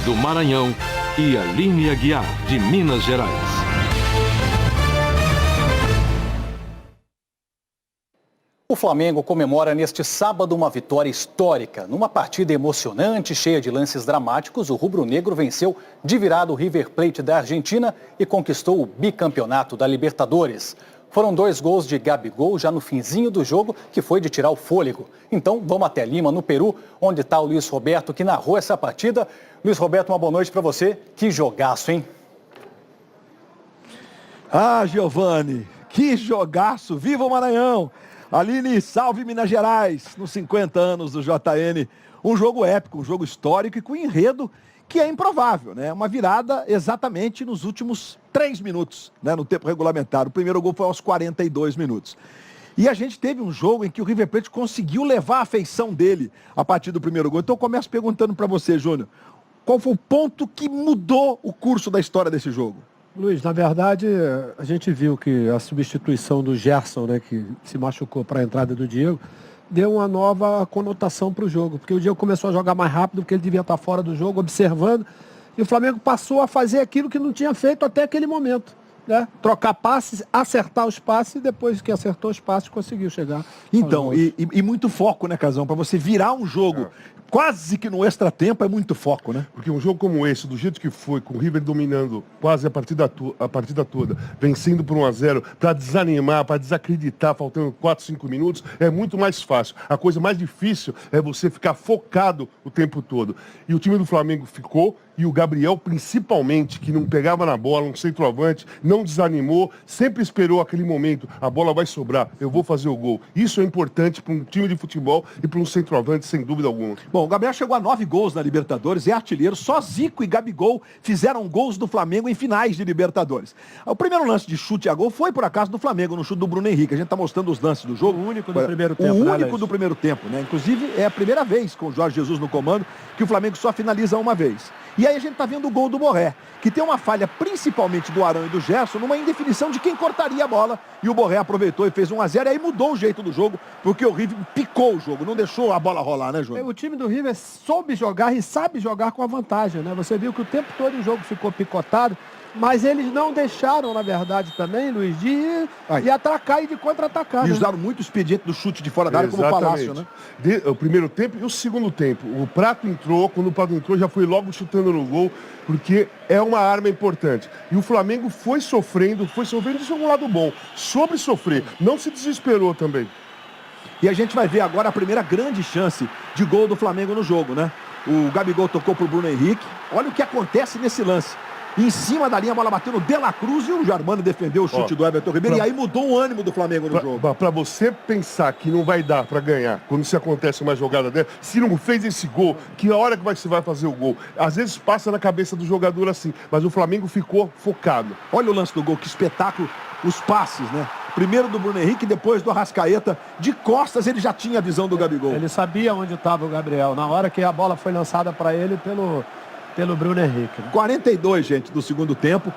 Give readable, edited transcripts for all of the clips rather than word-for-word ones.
do Maranhão, e Aline Aguiar, de Minas Gerais. O Flamengo comemora neste sábado uma vitória histórica. Numa partida emocionante, cheia de lances dramáticos, o rubro-negro venceu de virada o River Plate da Argentina e conquistou o bicampeonato da Libertadores. Foram 2 gols de Gabigol já no finzinho do jogo, que foi de tirar o fôlego. Então, vamos até Lima, no Peru, onde está o Luiz Roberto, que narrou essa partida. Luiz Roberto, uma boa noite para você. Que jogaço, hein? Ah, Giovani, que jogaço! Viva o Maranhão! Aline, salve Minas Gerais, nos 50 anos do JN. Um jogo épico, um jogo histórico e com enredo que é improvável, né? Uma virada exatamente nos últimos 3 minutos, né? No tempo regulamentar. O primeiro gol foi aos 42 minutos. E a gente teve um jogo em que o River Plate conseguiu levar a feição dele a partir do primeiro gol. Então eu começo perguntando para você, Júnior, qual foi o ponto que mudou o curso da história desse jogo? Luiz, na verdade, a gente viu que a substituição do Gerson, né, que se machucou para a entrada do Diego, deu uma nova conotação para o jogo, porque o Diego começou a jogar mais rápido, porque ele devia estar fora do jogo, observando, e o Flamengo passou a fazer aquilo que não tinha feito até aquele momento, né? Trocar passes, acertar os passes, e depois que acertou os passes, conseguiu chegar. Então, e muito foco, né, Casão? Para você virar um jogo quase que no extratempo, é muito foco, né? Porque um jogo como esse, do jeito que foi, com o River dominando quase a partida toda, vencendo por 1-0, para desanimar, para desacreditar, faltando 4, 5 minutos, é muito mais fácil. A coisa mais difícil é você ficar focado o tempo todo. E o time do Flamengo ficou, e o Gabriel, principalmente, que não pegava na bola, um centroavante, não desanimou, sempre esperou aquele momento, a bola vai sobrar, eu vou fazer o gol. Isso é importante para um time de futebol e para um centroavante, sem dúvida alguma. Bom, o Gabriel chegou a 9 gols na Libertadores, é artilheiro, só Zico e Gabigol fizeram gols do Flamengo em finais de Libertadores. O primeiro lance de chute a gol foi, por acaso, do Flamengo, no chute do Bruno Henrique. A gente está mostrando os lances do jogo. O único do primeiro tempo. O único do primeiro tempo, né? Inclusive, é a primeira vez, com o Jorge Jesus no comando, que o Flamengo só finaliza uma vez. E aí a gente está vendo o gol do Borré, que tem uma falha principalmente do Arão e do Gerson, numa indefinição de quem cortaria a bola. E o Borré aproveitou e fez 1-0, e aí mudou o jeito do jogo, porque o River picou o jogo, não deixou a bola rolar, né, Júnior? O time do River soube jogar e sabe jogar com a vantagem, né? Você viu que o tempo todo o jogo ficou picotado, mas eles não deixaram, na verdade, também, Luiz, de ir atracar e de contra-atacar. E né? usaram muito o expediente do chute de fora da área, como o Palácio, né? O primeiro tempo e o segundo tempo. O Prato entrou, quando o Prato entrou, já foi logo chutando no gol, porque é uma arma importante. E o Flamengo foi sofrendo, isso é um lado bom. Sobre sofrer, não se desesperou também. E a gente vai ver agora a primeira grande chance de gol do Flamengo no jogo, né? O Gabigol tocou pro Bruno Henrique. Olha o que acontece nesse lance. Em cima da linha, a bola bateu no De La Cruz e o Germano defendeu o chute do Everton Ribeiro. E aí mudou o ânimo do Flamengo no jogo. Para você pensar que não vai dar para ganhar, quando se acontece uma jogada dessa, se não fez esse gol, que hora que você vai fazer o gol? Às vezes passa na cabeça do jogador assim, mas o Flamengo ficou focado. Olha o lance do gol, que espetáculo, os passes, né? Primeiro do Bruno Henrique, depois do Arrascaeta. De costas ele já tinha a visão do Gabigol. Ele sabia onde estava o Gabriel, na hora que a bola foi lançada para ele pelo Bruno Henrique. Né? 42, gente, do segundo tempo.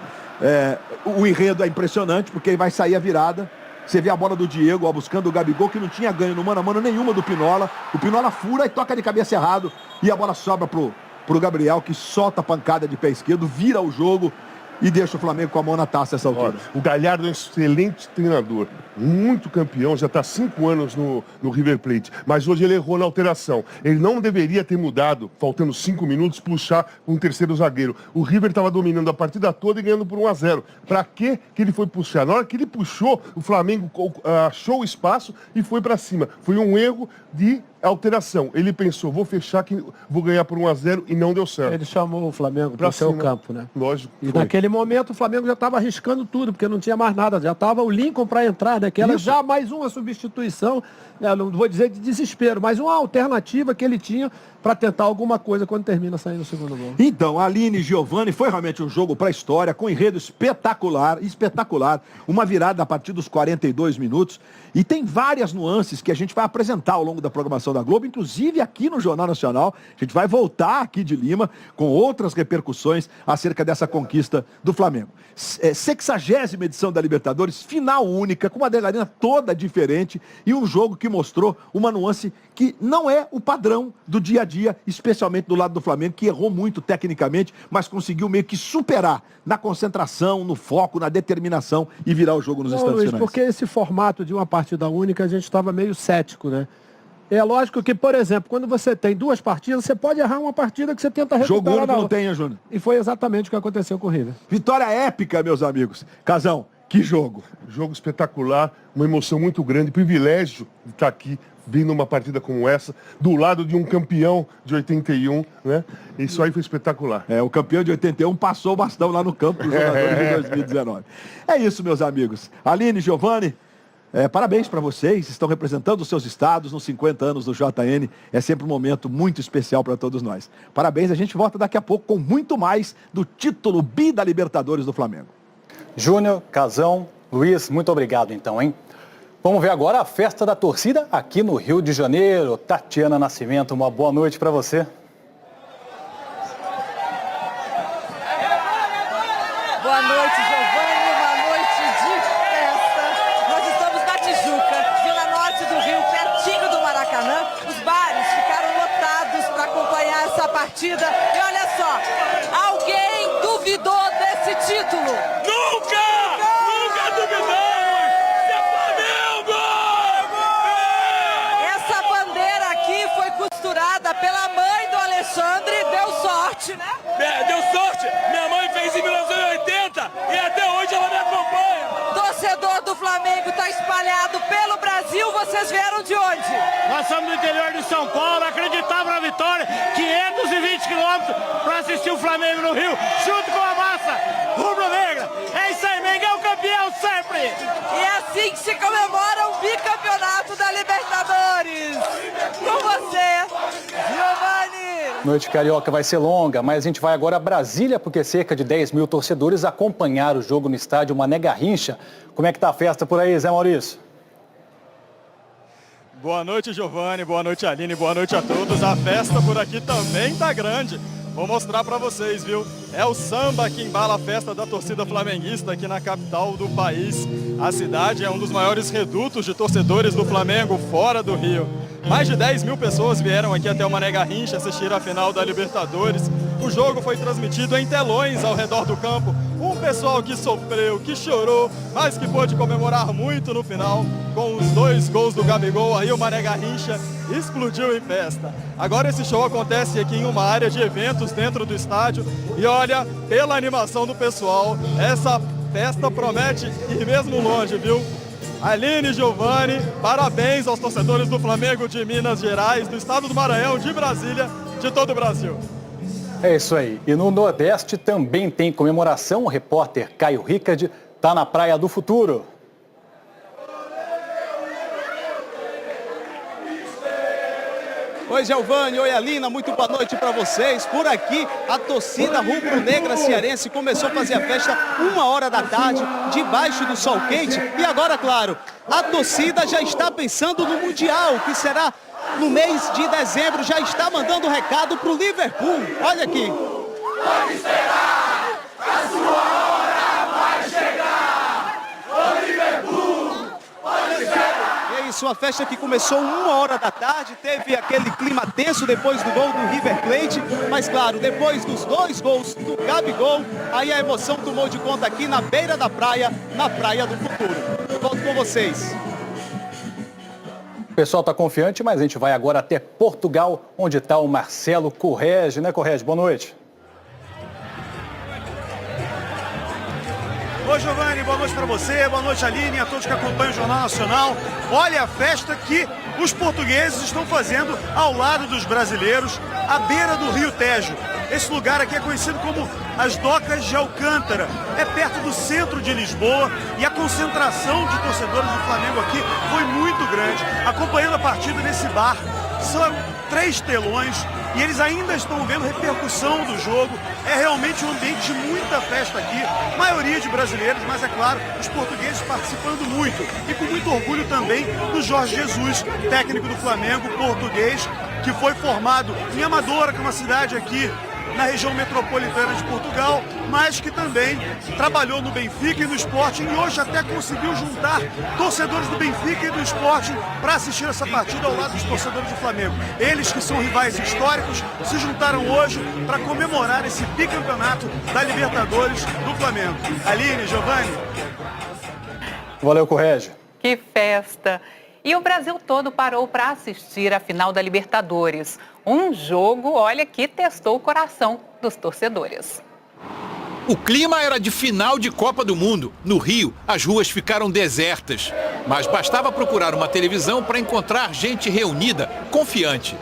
O enredo é impressionante, porque aí vai sair a virada. Você vê a bola do Diego, ó, buscando o Gabigol, que não tinha ganho no mano a mano nenhuma do Pinola. O Pinola fura e toca de cabeça errado. E a bola sobra pro Gabriel, que solta a pancada de pé esquerdo, vira o jogo e deixa o Flamengo com a mão na taça essa altura. O Galhardo é um excelente treinador, muito campeão, já está 5 anos no River Plate, mas hoje ele errou na alteração. Ele não deveria ter mudado, faltando 5 minutos, puxar um terceiro zagueiro. O River estava dominando a partida toda e ganhando por 1-0. Para que ele foi puxar? Na hora que ele puxou, o Flamengo achou o espaço e foi para cima. Foi um erro de alteração. Ele pensou, vou fechar, que vou ganhar por 1-0 e não deu certo. Ele chamou o Flamengo para o seu campo, né? Lógico. E naquele momento o Flamengo já estava arriscando tudo, porque não tinha mais nada. Já estava o Lincoln para entrar, né? Que era já mais uma substituição, né? Não vou dizer de desespero, mas uma alternativa que ele tinha para tentar alguma coisa quando termina saindo o segundo gol. Então, Aline e Giovani, foi realmente um jogo para a história, com enredo espetacular, uma virada a partir dos 42 minutos, e tem várias nuances que a gente vai apresentar ao longo da programação da Globo, inclusive aqui no Jornal Nacional. A gente vai voltar aqui de Lima com outras repercussões acerca dessa conquista do Flamengo. 60ª edição da Libertadores, final única, com uma adrenalina toda diferente, e um jogo que mostrou uma nuance que não é o padrão do dia a dia, especialmente do lado do Flamengo, que errou muito tecnicamente, mas conseguiu meio que superar na concentração, no foco, na determinação e virar o jogo nos instantes Luiz, finais. porque esse formato de uma partida única a gente estava meio cético, né? É lógico que, por exemplo, quando você tem 2 partidas, você pode errar uma partida que você tenta recuperar. Jogo único na não outra. tem, Júnior. E foi exatamente o que aconteceu com o River. Vitória épica, meus amigos. Casão, que jogo. Jogo espetacular, uma emoção muito grande, privilégio de estar aqui vendo uma partida como essa, do lado de um campeão de 81, né? Isso aí foi espetacular. O campeão de 81 passou o bastão lá no campo dos jogadores de 2019. É isso, meus amigos. Aline, Giovani, parabéns para vocês. Estão representando os seus estados nos 50 anos do JN. É sempre um momento muito especial para todos nós. Parabéns, a gente volta daqui a pouco com muito mais do título bi da Libertadores do Flamengo. Júnior, Casão, Luiz, muito obrigado então, hein? Vamos ver agora a festa da torcida aqui no Rio de Janeiro. Tatiana Nascimento, uma boa noite para você. Boa noite, Giovani, uma noite de festa. Nós estamos na Tijuca, Vila Norte do Rio, pertinho do Maracanã. Os bares ficaram lotados para acompanhar essa partida. E olha só, alguém duvidou desse título? Nunca duvidamos! É Flamengo! Essa bandeira aqui foi costurada pela mãe do Alexandre. Deu sorte, né? Deu sorte! Minha mãe fez em 1980 e até hoje ela me acompanha! Torcedor do Flamengo está espalhado pelo Brasil. Vocês vieram de onde? Nós somos do interior de São Paulo, acreditava na vitória, 520 quilômetros para assistir o Flamengo no Rio, junto com a massa rubro-negra. É isso aí, Mengão campeão sempre! E é assim que se comemora o bicampeonato da Libertadores. Com você, Giovani. Noite carioca vai ser longa, mas a gente vai agora a Brasília, porque cerca de 10 mil torcedores acompanharam o jogo no estádio Mané Garrincha. Como é que tá a festa por aí, Zé Maurício? Boa noite, Giovani, boa noite, Aline, boa noite a todos. A festa por aqui também tá grande. Vou mostrar pra vocês, viu? É o samba que embala a festa da torcida flamenguista aqui na capital do país. A cidade é um dos maiores redutos de torcedores do Flamengo fora do Rio. Mais de 10 mil pessoas vieram aqui até o Mané Garrincha assistir a final da Libertadores. O jogo foi transmitido em telões ao redor do campo. Um pessoal que sofreu, que chorou, mas que pôde comemorar muito no final. Com os 2 gols do Gabigol, aí o Mané Garrincha explodiu em festa. Agora esse show acontece aqui em uma área de eventos dentro do estádio. E olha, pela animação do pessoal, essa festa promete ir mesmo longe, viu? Aline e Giovani, parabéns aos torcedores do Flamengo de Minas Gerais, do estado do Maranhão, de Brasília, de todo o Brasil. É isso aí. E no Nordeste também tem comemoração. O repórter Caio Ricard está na Praia do Futuro. Oi, Giovani, oi, Alina, muito boa noite para vocês. Por aqui, a torcida rubro-negra cearense começou a fazer a festa 1h da tarde, debaixo do sol quente. E agora, claro, a torcida já está pensando no Mundial, que será no mês de dezembro, já está mandando recado para o Liverpool. Olha aqui. Pode esperar, a sua hora vai chegar. O Liverpool, pode esperar. E é isso, uma festa que começou 1h da tarde, teve aquele clima tenso depois do gol do River Plate, mas claro, depois dos 2 gols do Gabigol, aí a emoção tomou de conta aqui na beira da praia, na Praia do Futuro. Eu volto com vocês. O pessoal está confiante, mas a gente vai agora até Portugal, onde está o Marcelo Correge, né, Correge? Boa noite. Oi, Giovani, boa noite para você, boa noite, Aline, a todos que acompanham o Jornal Nacional. Olha a festa que os portugueses estão fazendo ao lado dos brasileiros, à beira do Rio Tejo. Esse lugar aqui é conhecido como as Docas de Alcântara. É perto do centro de Lisboa e a concentração de torcedores do Flamengo aqui foi muito grande. Acompanhando a partida nesse bar, são 3 telões e eles ainda estão vendo repercussão do jogo. É realmente um ambiente de muita festa aqui, maioria de brasileiros, mas é claro, os portugueses participando muito. E com muito orgulho também do Jorge Jesus, técnico do Flamengo, português, que foi formado em Amadora, que é uma cidade aqui na região metropolitana de Portugal, mas que também trabalhou no Benfica e no Sporting e hoje até conseguiu juntar torcedores do Benfica e do Sporting para assistir essa partida ao lado dos torcedores do Flamengo. Eles que são rivais históricos se juntaram hoje para comemorar esse bicampeonato da Libertadores do Flamengo. Aline, Giovanni. Valeu, Corrégio. Que festa! E o Brasil todo parou para assistir a final da Libertadores. Um jogo, olha, que testou o coração dos torcedores. O clima era de final de Copa do Mundo. No Rio, as ruas ficaram desertas. Mas bastava procurar uma televisão para encontrar gente reunida, confiante.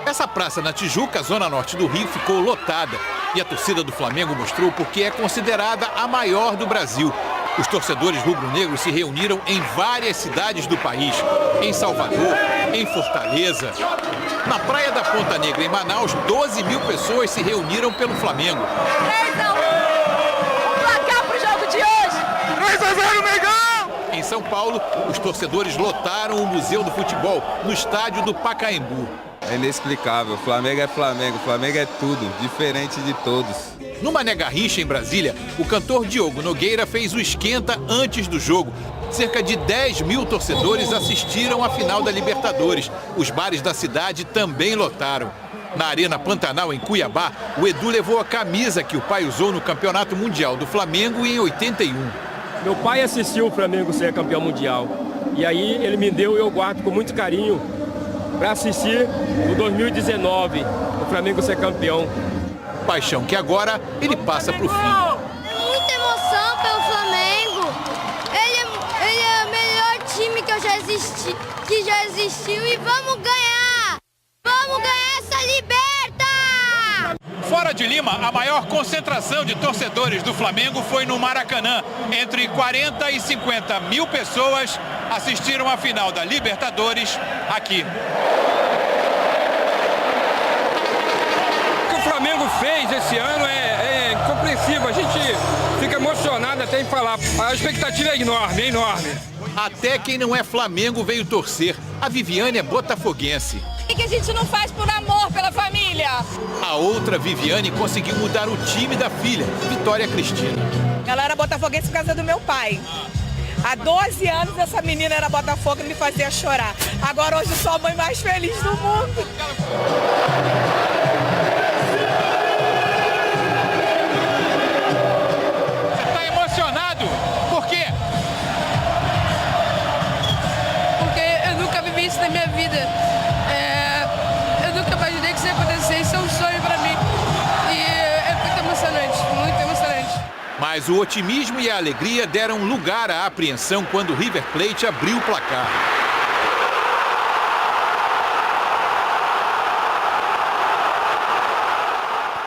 Essa praça na Tijuca, zona norte do Rio, ficou lotada. E a torcida do Flamengo mostrou porque é considerada a maior do Brasil. Os torcedores rubro-negros se reuniram em várias cidades do país. Em Salvador, em Fortaleza. Na praia da Ponta Negra, em Manaus, 12 mil pessoas se reuniram pelo Flamengo. 3-1! O placar pro jogo de hoje! 3-0, Mengão! Em São Paulo, os torcedores lotaram o Museu do Futebol, no estádio do Pacaembu. É inexplicável, o Flamengo é tudo, diferente de todos. No Mané Garrincha, em Brasília, o cantor Diogo Nogueira fez o esquenta antes do jogo. Cerca de 10 mil torcedores assistiram à final da Libertadores. Os bares da cidade também lotaram. Na Arena Pantanal, em Cuiabá, o Edu levou a camisa que o pai usou no Campeonato Mundial do Flamengo em 81. Meu pai assistiu o Flamengo ser campeão mundial. E aí ele me deu e eu guardo com muito carinho para assistir o 2019, o Flamengo ser campeão. Paixão que agora ele passa para o fim. Muita emoção pelo Flamengo. Ele é o melhor time que já existiu e vamos ganhar! Vamos ganhar essa liberta! Fora de Lima, a maior concentração de torcedores do Flamengo foi no Maracanã. Entre 40 e 50 mil pessoas assistiram à final da Libertadores aqui. O que o Flamengo fez esse ano é incompreensível. A gente fica emocionado até em falar. A expectativa é enorme, enorme. Até quem não é Flamengo veio torcer. A Viviane é botafoguense. O que a gente não faz por amor pela família? A outra Viviane conseguiu mudar o time da filha, Vitória Cristina. Ela era botafoguense por causa do meu pai. Há 12 anos essa menina era Botafogo e me fazia chorar. Agora hoje sou a mãe mais feliz do mundo. Você está emocionado? Por quê? Porque eu nunca vivi isso na minha vida. Eu nunca imaginei que isso ia acontecer. Isso é um sonho para mim. E é muito emocionante, muito emocionante. Mas o otimismo e a alegria deram lugar à apreensão quando o River Plate abriu o placar.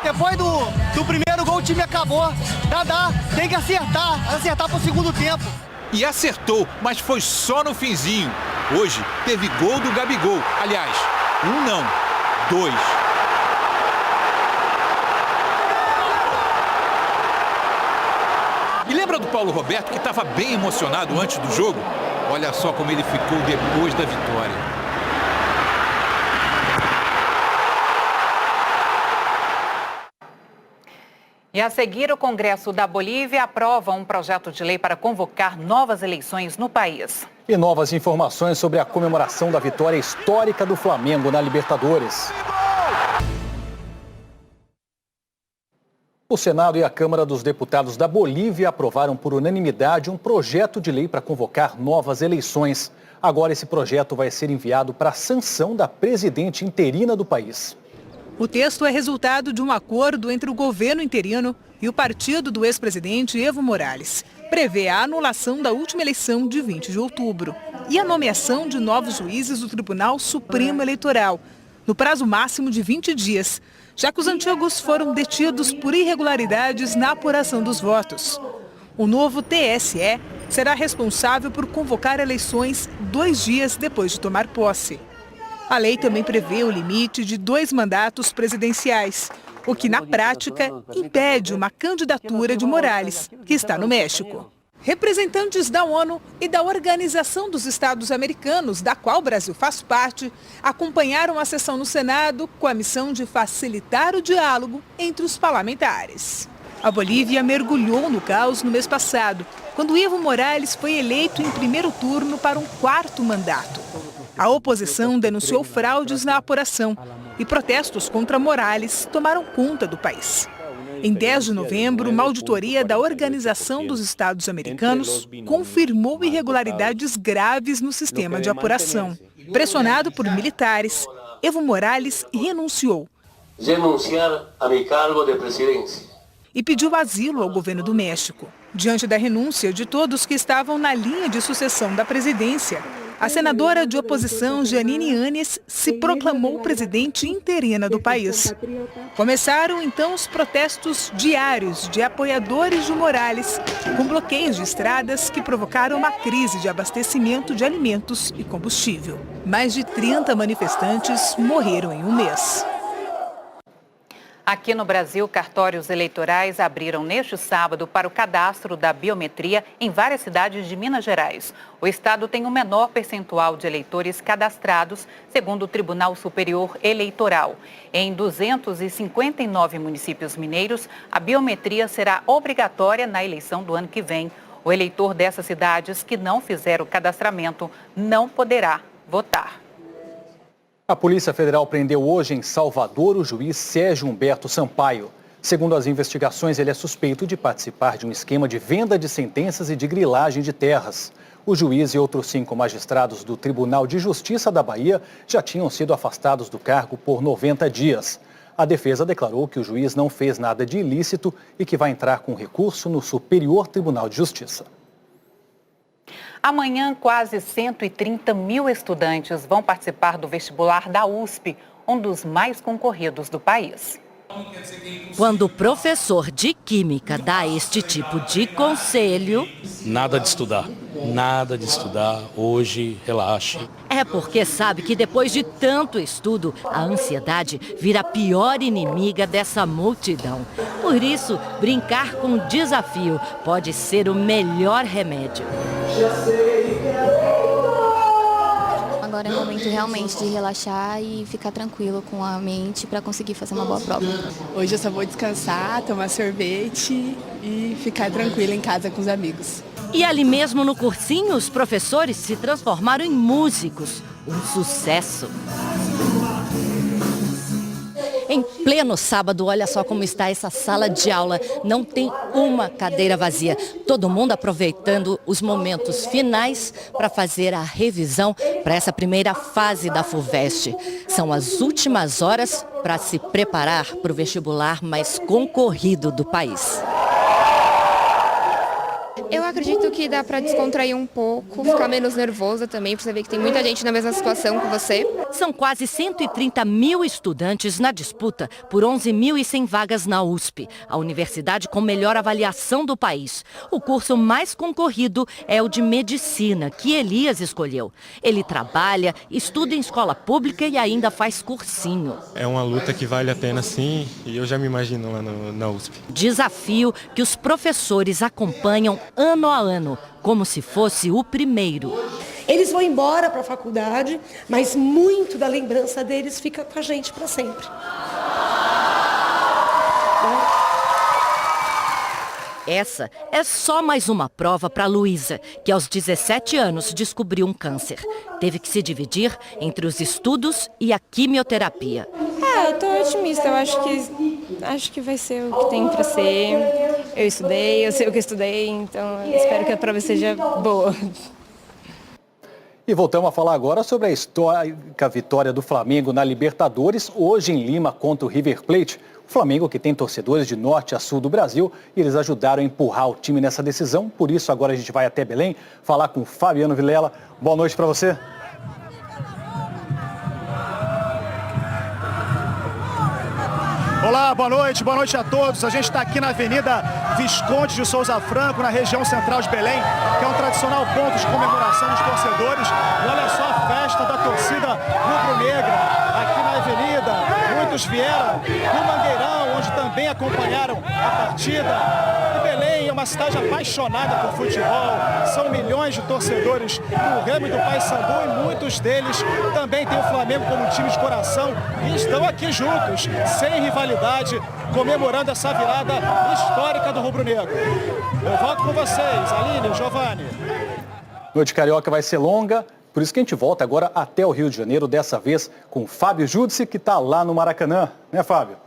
Depois do primeiro gol o time acabou. Tem que acertar para o segundo tempo. E acertou, mas foi só no finzinho. Hoje teve gol do Gabigol. Aliás, um não, 2. E lembra do Paulo Roberto, que estava bem emocionado antes do jogo? Olha só como ele ficou depois da vitória. E a seguir, o Congresso da Bolívia aprova um projeto de lei para convocar novas eleições no país. E novas informações sobre a comemoração da vitória histórica do Flamengo na Libertadores. O Senado e a Câmara dos Deputados da Bolívia aprovaram por unanimidade um projeto de lei para convocar novas eleições. Agora esse projeto vai ser enviado para a sanção da presidente interina do país. O texto é resultado de um acordo entre o governo interino e o partido do ex-presidente Evo Morales. Prevê a anulação da última eleição de 20 de outubro e a nomeação de novos juízes do Tribunal Supremo Eleitoral, no prazo máximo de 20 dias, já que os antigos foram detidos por irregularidades na apuração dos votos. O novo TSE será responsável por convocar eleições 2 dias depois de tomar posse. A lei também prevê o limite de 2 mandatos presidenciais, o que, na prática, impede uma candidatura de Morales, que está no México. Representantes da ONU e da Organização dos Estados Americanos, da qual o Brasil faz parte, acompanharam a sessão no Senado com a missão de facilitar o diálogo entre os parlamentares. A Bolívia mergulhou no caos no mês passado, quando Evo Morales foi eleito em primeiro turno para um 4º mandato. A oposição denunciou fraudes na apuração e protestos contra Morales tomaram conta do país. Em 10 de novembro, uma auditoria da Organização dos Estados Americanos confirmou irregularidades graves no sistema de apuração. Pressionado por militares, Evo Morales renunciou. Renunciar a meu cargo de presidência. E pediu asilo ao governo do México. Diante da renúncia de todos que estavam na linha de sucessão da presidência, a senadora de oposição Jeanine Áñez se proclamou presidente interina do país. Começaram então os protestos diários de apoiadores de Morales, com bloqueios de estradas que provocaram uma crise de abastecimento de alimentos e combustível. Mais de 30 manifestantes morreram em um mês. Aqui no Brasil, cartórios eleitorais abriram neste sábado para o cadastro da biometria em várias cidades de Minas Gerais. O estado tem o menor percentual de eleitores cadastrados, segundo o Tribunal Superior Eleitoral. Em 259 municípios mineiros, a biometria será obrigatória na eleição do ano que vem. O eleitor dessas cidades que não fizer o cadastramento não poderá votar. A Polícia Federal prendeu hoje em Salvador o juiz Sérgio Humberto Sampaio. Segundo as investigações, ele é suspeito de participar de um esquema de venda de sentenças e de grilagem de terras. O juiz e outros 5 magistrados do Tribunal de Justiça da Bahia já tinham sido afastados do cargo por 90 dias. A defesa declarou que o juiz não fez nada de ilícito e que vai entrar com recurso no Superior Tribunal de Justiça. Amanhã, quase 130 mil estudantes vão participar do vestibular da USP, um dos mais concorridos do país. Quando o professor de Química dá este tipo de conselho... Nada de estudar, hoje relaxe. É porque sabe que depois de tanto estudo, a ansiedade vira a pior inimiga dessa multidão. Por isso, brincar com o desafio pode ser o melhor remédio. Agora é o momento realmente de relaxar e ficar tranquilo com a mente para conseguir fazer uma boa prova. Hoje eu só vou descansar, tomar sorvete e ficar tranquila em casa com os amigos. E ali mesmo no cursinho, os professores se transformaram em músicos. Um sucesso. Em pleno sábado, olha só como está essa sala de aula. Não tem uma cadeira vazia. Todo mundo aproveitando os momentos finais para fazer a revisão para essa primeira fase da FUVEST. São as últimas horas para se preparar para o vestibular mais concorrido do país. Eu acredito que dá para descontrair um pouco, ficar menos nervosa também, para você ver que tem muita gente na mesma situação que você. São quase 130 mil estudantes na disputa por 11.100 vagas na USP, a universidade com melhor avaliação do país. O curso mais concorrido é o de Medicina, que Elias escolheu. Ele trabalha, estuda em escola pública e ainda faz cursinho. É uma luta que vale a pena, sim, e eu já me imagino lá na USP. Desafio que os professores acompanham ano a ano, como se fosse o primeiro. Eles vão embora para a faculdade, mas muito da lembrança deles fica com a gente para sempre. Essa é só mais uma prova para Luísa, que aos 17 anos descobriu um câncer. Teve que se dividir entre os estudos e a quimioterapia. Eu tô otimista, eu acho que vai ser o que tem para ser. Eu estudei, eu sei o que estudei, então espero que a prova seja boa. E voltamos a falar agora sobre a histórica vitória do Flamengo na Libertadores, hoje em Lima contra o River Plate. O Flamengo, que tem torcedores de norte a sul do Brasil, e eles ajudaram a empurrar o time nessa decisão. Por isso, agora a gente vai até Belém falar com o Fabiano Vilela. Boa noite para você. Olá, boa noite a todos. A gente está aqui na Avenida Visconde de Souza Franco, na região central de Belém, que é um tradicional ponto de comemoração dos torcedores. E olha só a festa da torcida rubro-negra aqui na Avenida. Muito Muitos vieram do Mangueirão, onde também acompanharam a partida. E Belém é uma cidade apaixonada por futebol. São milhões de torcedores do Remo e do Paysandu e muitos deles também têm o Flamengo como time de coração e estão aqui juntos, sem rivalidade, comemorando essa virada histórica do rubro-negro. Eu volto com vocês, Aline, Giovanni. Noite carioca vai ser longa, por isso que a gente volta agora até o Rio de Janeiro, dessa vez com o Fábio Júdice, que está lá no Maracanã. Né, Fábio?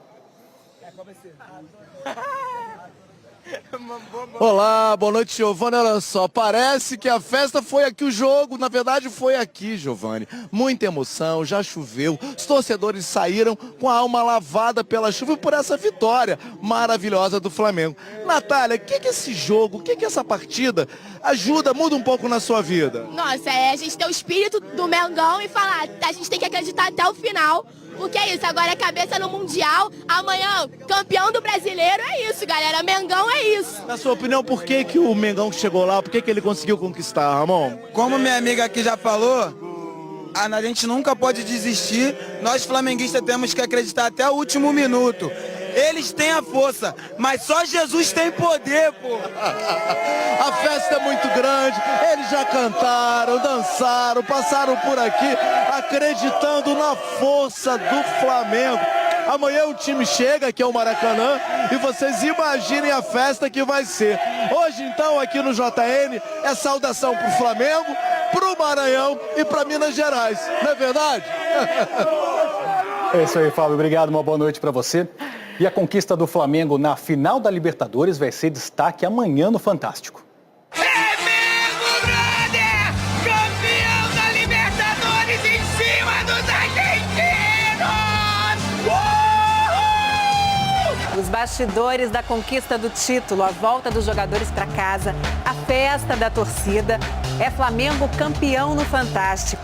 Olá, boa noite, Giovanni. Olha só, parece que a festa foi aqui, o jogo, na verdade, foi aqui, Giovanni. Muita emoção, já choveu, os torcedores saíram com a alma lavada pela chuva e por essa vitória maravilhosa do Flamengo. Natália, o que esse jogo, o que essa partida ajuda, muda um pouco na sua vida? Nossa, a gente tem o espírito do Mengão e falar, a gente tem que acreditar até o final. Porque é isso, agora é cabeça no Mundial, amanhã campeão do Brasileiro, é isso, galera, Mengão é isso. Na sua opinião, por que o Mengão chegou lá, por que ele conseguiu conquistar, Ramon? Como minha amiga aqui já falou, a gente nunca pode desistir, nós flamenguistas temos que acreditar até o último minuto. Eles têm a força, mas só Jesus tem poder, pô. A festa é muito grande, eles já cantaram, dançaram, passaram por aqui, acreditando na força do Flamengo. Amanhã o time chega, que é o Maracanã, e vocês imaginem a festa que vai ser. Hoje, então, aqui no JN, é saudação pro Flamengo, pro Maranhão e pra Minas Gerais. Não é verdade? É isso aí, Fábio. Obrigado, uma boa noite para você. E a conquista do Flamengo na final da Libertadores vai ser destaque amanhã no Fantástico. Flamengo, brother! Campeão da Libertadores em cima dos argentinos! Uhul! Os bastidores da conquista do título, a volta dos jogadores para casa, a festa da torcida. É Flamengo campeão no Fantástico.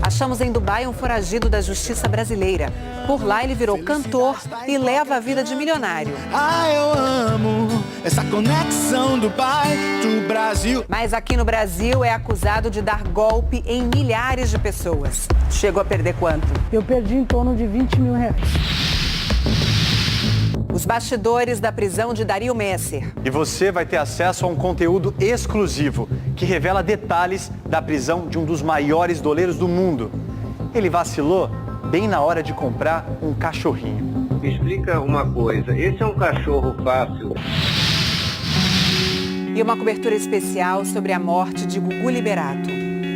Achamos em Dubai um foragido da justiça brasileira. Por lá ele virou cantor e leva a vida de milionário. Eu amo essa conexão Dubai do Brasil. Mas aqui no Brasil é acusado de dar golpe em milhares de pessoas. Chegou a perder quanto? Eu perdi em torno de 20 mil reais. Os bastidores da prisão de Dario Messer. E você vai ter acesso a um conteúdo exclusivo que revela detalhes da prisão de um dos maiores doleiros do mundo. Ele vacilou bem na hora de comprar um cachorrinho. Me explica uma coisa, esse é um cachorro fácil? E uma cobertura especial sobre a morte de Gugu Liberato.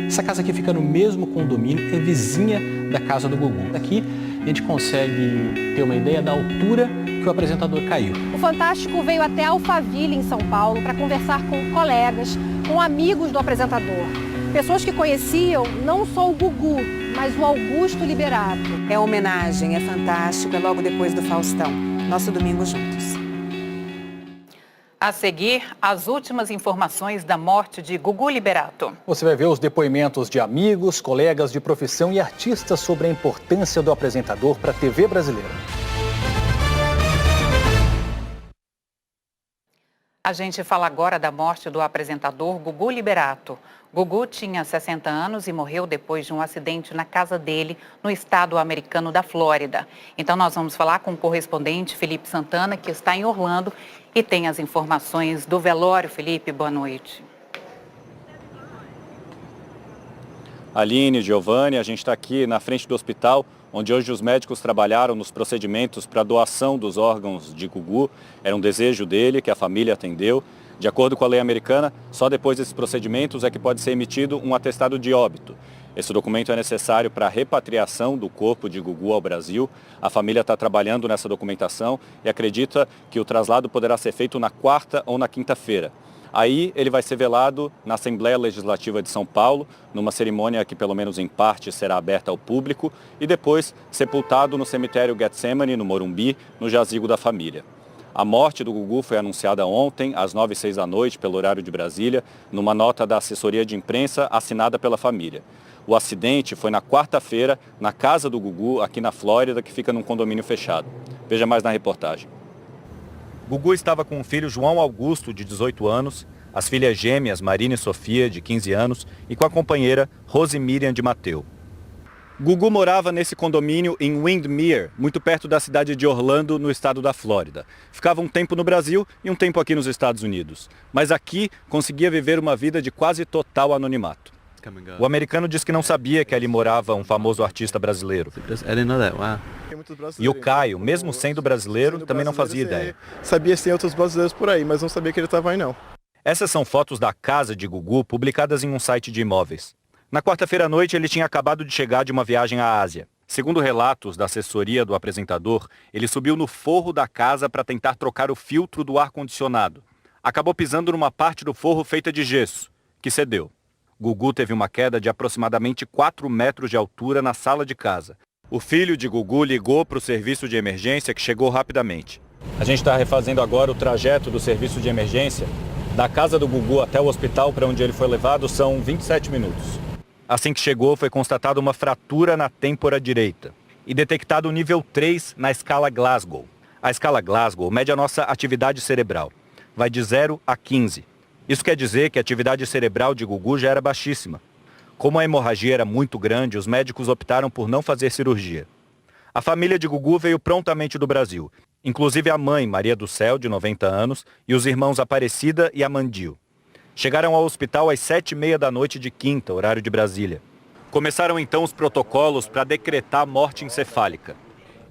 Essa casa aqui fica no mesmo condomínio, é vizinha da casa do Gugu. Aqui a gente consegue ter uma ideia da altura que o apresentador caiu. O Fantástico veio até Alphaville, em São Paulo, para conversar com colegas, com amigos do apresentador. Pessoas que conheciam não só o Gugu, mas o Augusto Liberato. É homenagem, é fantástico, é logo depois do Faustão. Nosso domingo juntos. A seguir, as últimas informações da morte de Gugu Liberato. Você vai ver os depoimentos de amigos, colegas de profissão e artistas sobre a importância do apresentador para a TV brasileira. A gente fala agora da morte do apresentador Gugu Liberato. Gugu tinha 60 anos e morreu depois de um acidente na casa dele, no estado americano da Flórida. Então nós vamos falar com o correspondente Felipe Santana, que está em Orlando e tem as informações do velório. Felipe, boa noite. Aline, Giovanni, a gente está aqui na frente do hospital, onde hoje os médicos trabalharam nos procedimentos para a doação dos órgãos de Gugu. Era um desejo dele, que a família atendeu. De acordo com a lei americana, só depois desses procedimentos é que pode ser emitido um atestado de óbito. Esse documento é necessário para a repatriação do corpo de Gugu ao Brasil. A família está trabalhando nessa documentação e acredita que o traslado poderá ser feito na quarta ou na quinta-feira. Aí ele vai ser velado na Assembleia Legislativa de São Paulo, numa cerimônia que pelo menos em parte será aberta ao público, e depois sepultado no cemitério Getsemane, no Morumbi, no jazigo da família. A morte do Gugu foi anunciada ontem, às 9h06 da noite, pelo horário de Brasília, numa nota da assessoria de imprensa assinada pela família. O acidente foi na quarta-feira, na casa do Gugu, aqui na Flórida, que fica num condomínio fechado. Veja mais na reportagem. Gugu estava com o filho João Augusto, de 18 anos, as filhas gêmeas Marina e Sofia, de 15 anos, e com a companheira Rose Miriam de Mateu. Gugu morava nesse condomínio em Windermere, muito perto da cidade de Orlando, no estado da Flórida. Ficava um tempo no Brasil e um tempo aqui nos Estados Unidos. Mas aqui conseguia viver uma vida de quase total anonimato. O americano diz que não sabia que ali morava um famoso artista brasileiro. E o Caio, mesmo sendo brasileiro, também não fazia ideia. Sabia sim outros brasileiros por aí, mas não sabia que ele estava aí não. Essas são fotos da casa de Gugu publicadas em um site de imóveis. Na quarta-feira à noite, ele tinha acabado de chegar de uma viagem à Ásia. Segundo relatos da assessoria do apresentador, ele subiu no forro da casa para tentar trocar o filtro do ar-condicionado. Acabou pisando numa parte do forro feita de gesso, que cedeu. Gugu teve uma queda de aproximadamente 4 metros de altura na sala de casa. O filho de Gugu ligou para o serviço de emergência, que chegou rapidamente. A gente está refazendo agora o trajeto do serviço de emergência. Da casa do Gugu até o hospital para onde ele foi levado são 27 minutos. Assim que chegou, foi constatada uma fratura na têmpora direita e detectado o nível 3 na escala Glasgow. A escala Glasgow mede a nossa atividade cerebral. Vai de 0 a 15. Isso quer dizer que a atividade cerebral de Gugu já era baixíssima. Como a hemorragia era muito grande, os médicos optaram por não fazer cirurgia. A família de Gugu veio prontamente do Brasil, inclusive a mãe, Maria do Céu, de 90 anos, e os irmãos Aparecida e Amandil. Chegaram ao hospital às 7h30 da noite de quinta, horário de Brasília. Começaram então os protocolos para decretar a morte encefálica.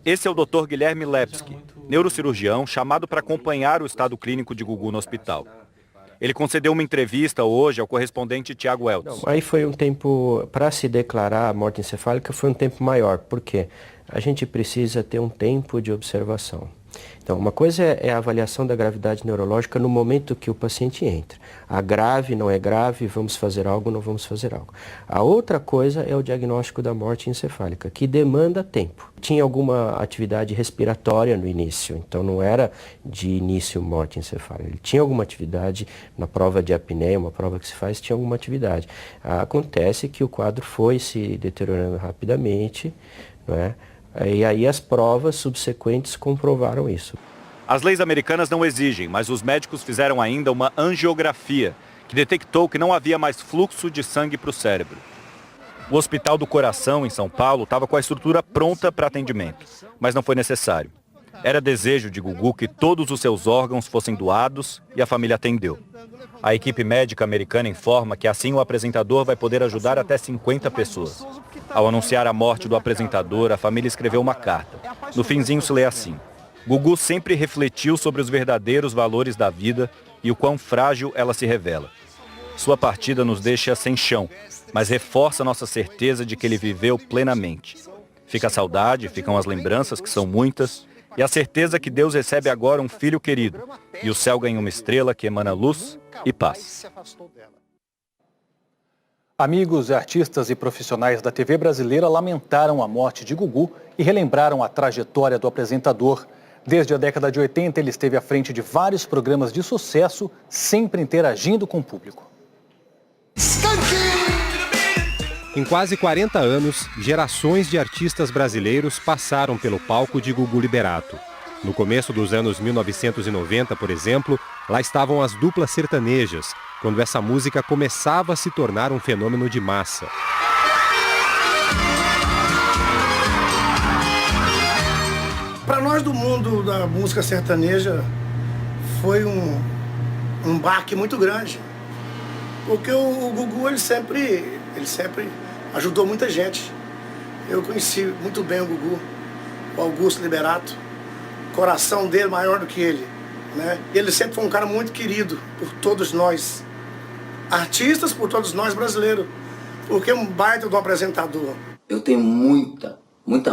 Esse é o Dr. Guilherme Lepski, neurocirurgião chamado para acompanhar o estado clínico de Gugu no hospital. Ele concedeu uma entrevista hoje ao correspondente Tiago Eltz. Aí foi um tempo, para se declarar a morte encefálica, foi um tempo maior. Por quê? A gente precisa ter um tempo de observação. Então, uma coisa é a avaliação da gravidade neurológica no momento que o paciente entra. A grave, não é grave, vamos fazer algo, não vamos fazer algo. A outra coisa é o diagnóstico da morte encefálica, que demanda tempo. Tinha alguma atividade respiratória no início, então não era de início morte encefálica. Ele tinha alguma atividade na prova de apneia, uma prova que se faz, tinha alguma atividade. Acontece que o quadro foi se deteriorando rapidamente, não é? E aí as provas subsequentes comprovaram isso. As leis americanas não exigem, mas os médicos fizeram ainda uma angiografia, que detectou que não havia mais fluxo de sangue para o cérebro. O Hospital do Coração, em São Paulo, estava com a estrutura pronta para atendimento, mas não foi necessário. Era desejo de Gugu que todos os seus órgãos fossem doados e a família atendeu. A equipe médica americana informa que assim o apresentador vai poder ajudar até 50 pessoas. Ao anunciar a morte do apresentador, a família escreveu uma carta. No finzinho se lê assim: Gugu sempre refletiu sobre os verdadeiros valores da vida e o quão frágil ela se revela. Sua partida nos deixa sem chão, mas reforça nossa certeza de que ele viveu plenamente. Fica a saudade, ficam as lembranças, que são muitas, e a certeza que Deus recebe agora um filho querido, e o céu ganha uma estrela que emana luz e paz. Amigos, artistas e profissionais da TV brasileira lamentaram a morte de Gugu e relembraram a trajetória do apresentador. Desde a década de 80, ele esteve à frente de vários programas de sucesso, sempre interagindo com o público. Em quase 40 anos, gerações de artistas brasileiros passaram pelo palco de Gugu Liberato. No começo dos anos 1990, por exemplo, lá estavam as duplas sertanejas, quando essa música começava a se tornar um fenômeno de massa. Para nós do mundo da música sertaneja, foi um baque muito grande. Porque o Gugu, ele sempre ajudou muita gente. Eu conheci muito bem o Gugu, o Augusto Liberato. O coração dele maior do que ele, né? Ele sempre foi um cara muito querido por todos nós, artistas, por todos nós brasileiros, porque é um baita de um apresentador. Eu tenho muita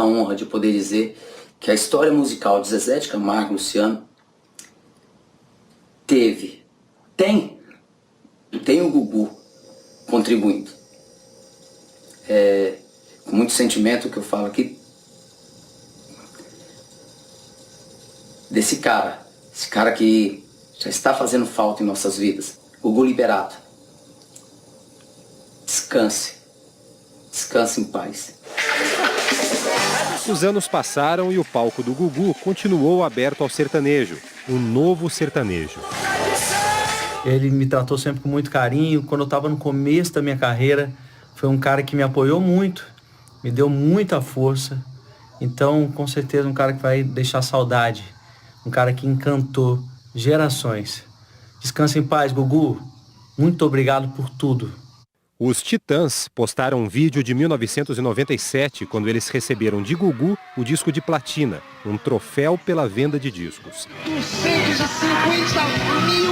honra de poder dizer que a história musical de Zezé de Camargo e Luciano tem o Gugu contribuindo. Com muito sentimento que eu falo aqui, desse cara, esse cara que já está fazendo falta em nossas vidas, Gugu Liberato. Descanse em paz. Os anos passaram e o palco do Gugu continuou aberto ao sertanejo, um novo sertanejo. Ele me tratou sempre com muito carinho. Quando eu estava no começo da minha carreira, foi um cara que me apoiou muito. me deu muita força. Então, com certeza, um cara que vai deixar saudade. Um cara que encantou gerações. Descansa em paz, Gugu. Muito obrigado por tudo. Os Titãs postaram um vídeo de 1997, quando eles receberam de Gugu o disco de platina, um troféu pela venda de discos. 250 mil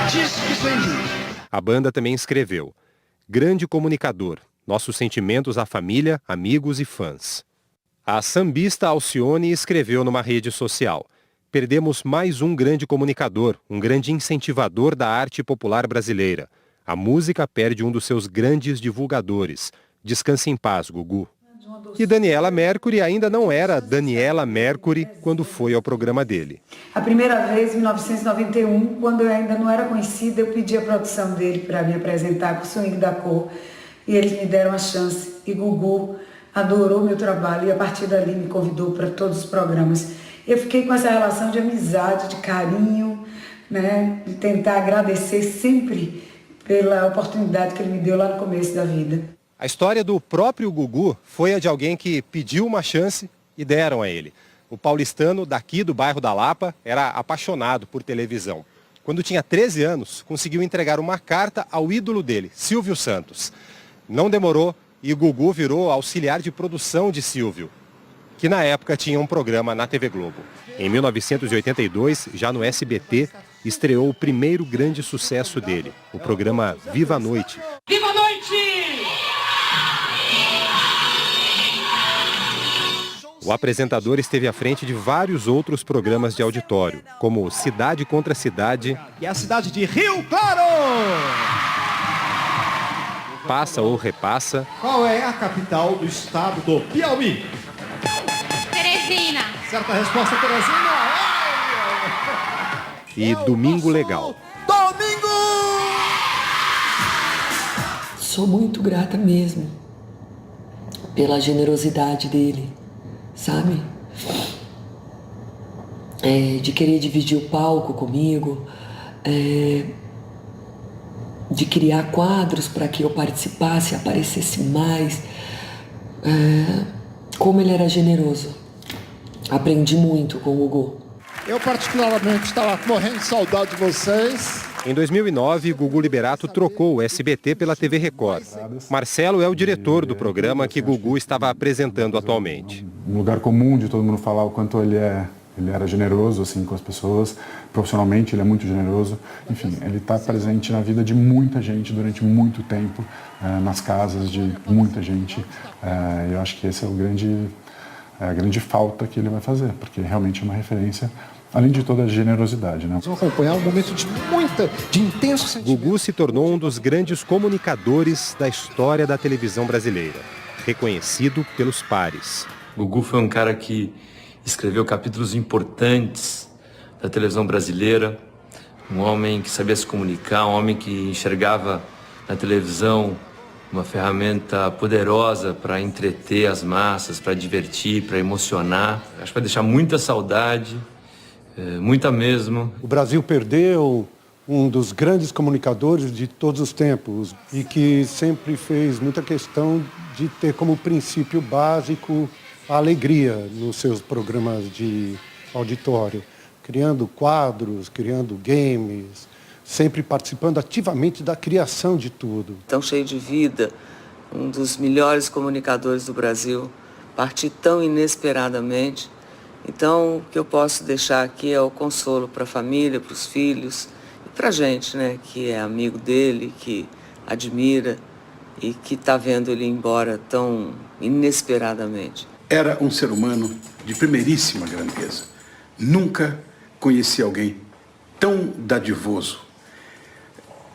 discos vendidos. A banda também escreveu: grande comunicador, nossos sentimentos à família, amigos e fãs. A sambista Alcione escreveu numa rede social: perdemos mais um grande comunicador, um grande incentivador da arte popular brasileira. A música perde um dos seus grandes divulgadores. Descanse em paz, Gugu. E Daniela Mercury ainda não era Daniela Mercury quando foi ao programa dele. A primeira vez, em 1991, quando eu ainda não era conhecida, eu pedi a produção dele para me apresentar com o Swing da Cor. E eles me deram a chance. E Gugu adorou meu trabalho e a partir dali me convidou para todos os programas. Eu fiquei com essa relação de amizade, de carinho, né? De tentar agradecer sempre pela oportunidade que ele me deu lá no começo da vida. A história do próprio Gugu foi a de alguém que pediu uma chance e deram a ele. O paulistano daqui do bairro da Lapa era apaixonado por televisão. Quando tinha 13 anos, conseguiu entregar uma carta ao ídolo dele, Silvio Santos. Não demorou e o Gugu virou auxiliar de produção de Silvio, que na época tinha um programa na TV Globo. Em 1982, já no SBT, estreou o primeiro grande sucesso dele, o programa Viva a Noite. Viva a Noite! O apresentador esteve à frente de vários outros programas de auditório, como Cidade contra Cidade E a cidade de Rio Claro! Passa ou Repassa. Qual é a capital do estado do Piauí? Teresina. Certa resposta, Teresina. E Domingo Legal. Domingo! Sou muito grata mesmo pela generosidade dele, sabe? De querer dividir o palco comigo, de criar quadros para que eu participasse, aparecesse mais. Como ele era generoso. Aprendi muito com o Gugu. Eu particularmente estava morrendo de saudade de vocês. Em 2009, Gugu Liberato trocou o SBT pela TV Record. Marcelo é o diretor do programa que Gugu estava apresentando atualmente. Um lugar comum de todo mundo falar o quanto ele era generoso assim, com as pessoas. Profissionalmente, ele é muito generoso. Enfim, ele está presente na vida de muita gente durante muito tempo, nas casas de muita gente. Eu acho que esse é a grande falta que ele vai fazer, porque realmente é uma referência, além de toda a generosidade, né? Vamos acompanhar um momento de intenso sentimento. Gugu se tornou um dos grandes comunicadores da história da televisão brasileira, reconhecido pelos pares. Gugu foi um cara que escreveu capítulos importantes da televisão brasileira, um homem que sabia se comunicar, um homem que enxergava na televisão uma ferramenta poderosa para entreter as massas, para divertir, para emocionar. Acho que vai deixar muita saudade, muita mesmo. O Brasil perdeu um dos grandes comunicadores de todos os tempos e que sempre fez muita questão de ter como princípio básico a alegria nos seus programas de auditório, criando quadros, criando games, sempre participando ativamente da criação de tudo. Tão cheio de vida, um dos melhores comunicadores do Brasil, partir tão inesperadamente. Então, o que eu posso deixar aqui é o consolo para a família, para os filhos e para a gente, né, que é amigo dele, que admira e que está vendo ele ir embora tão inesperadamente. Era um ser humano de primeiríssima grandeza. Nunca conheci alguém tão dadivoso.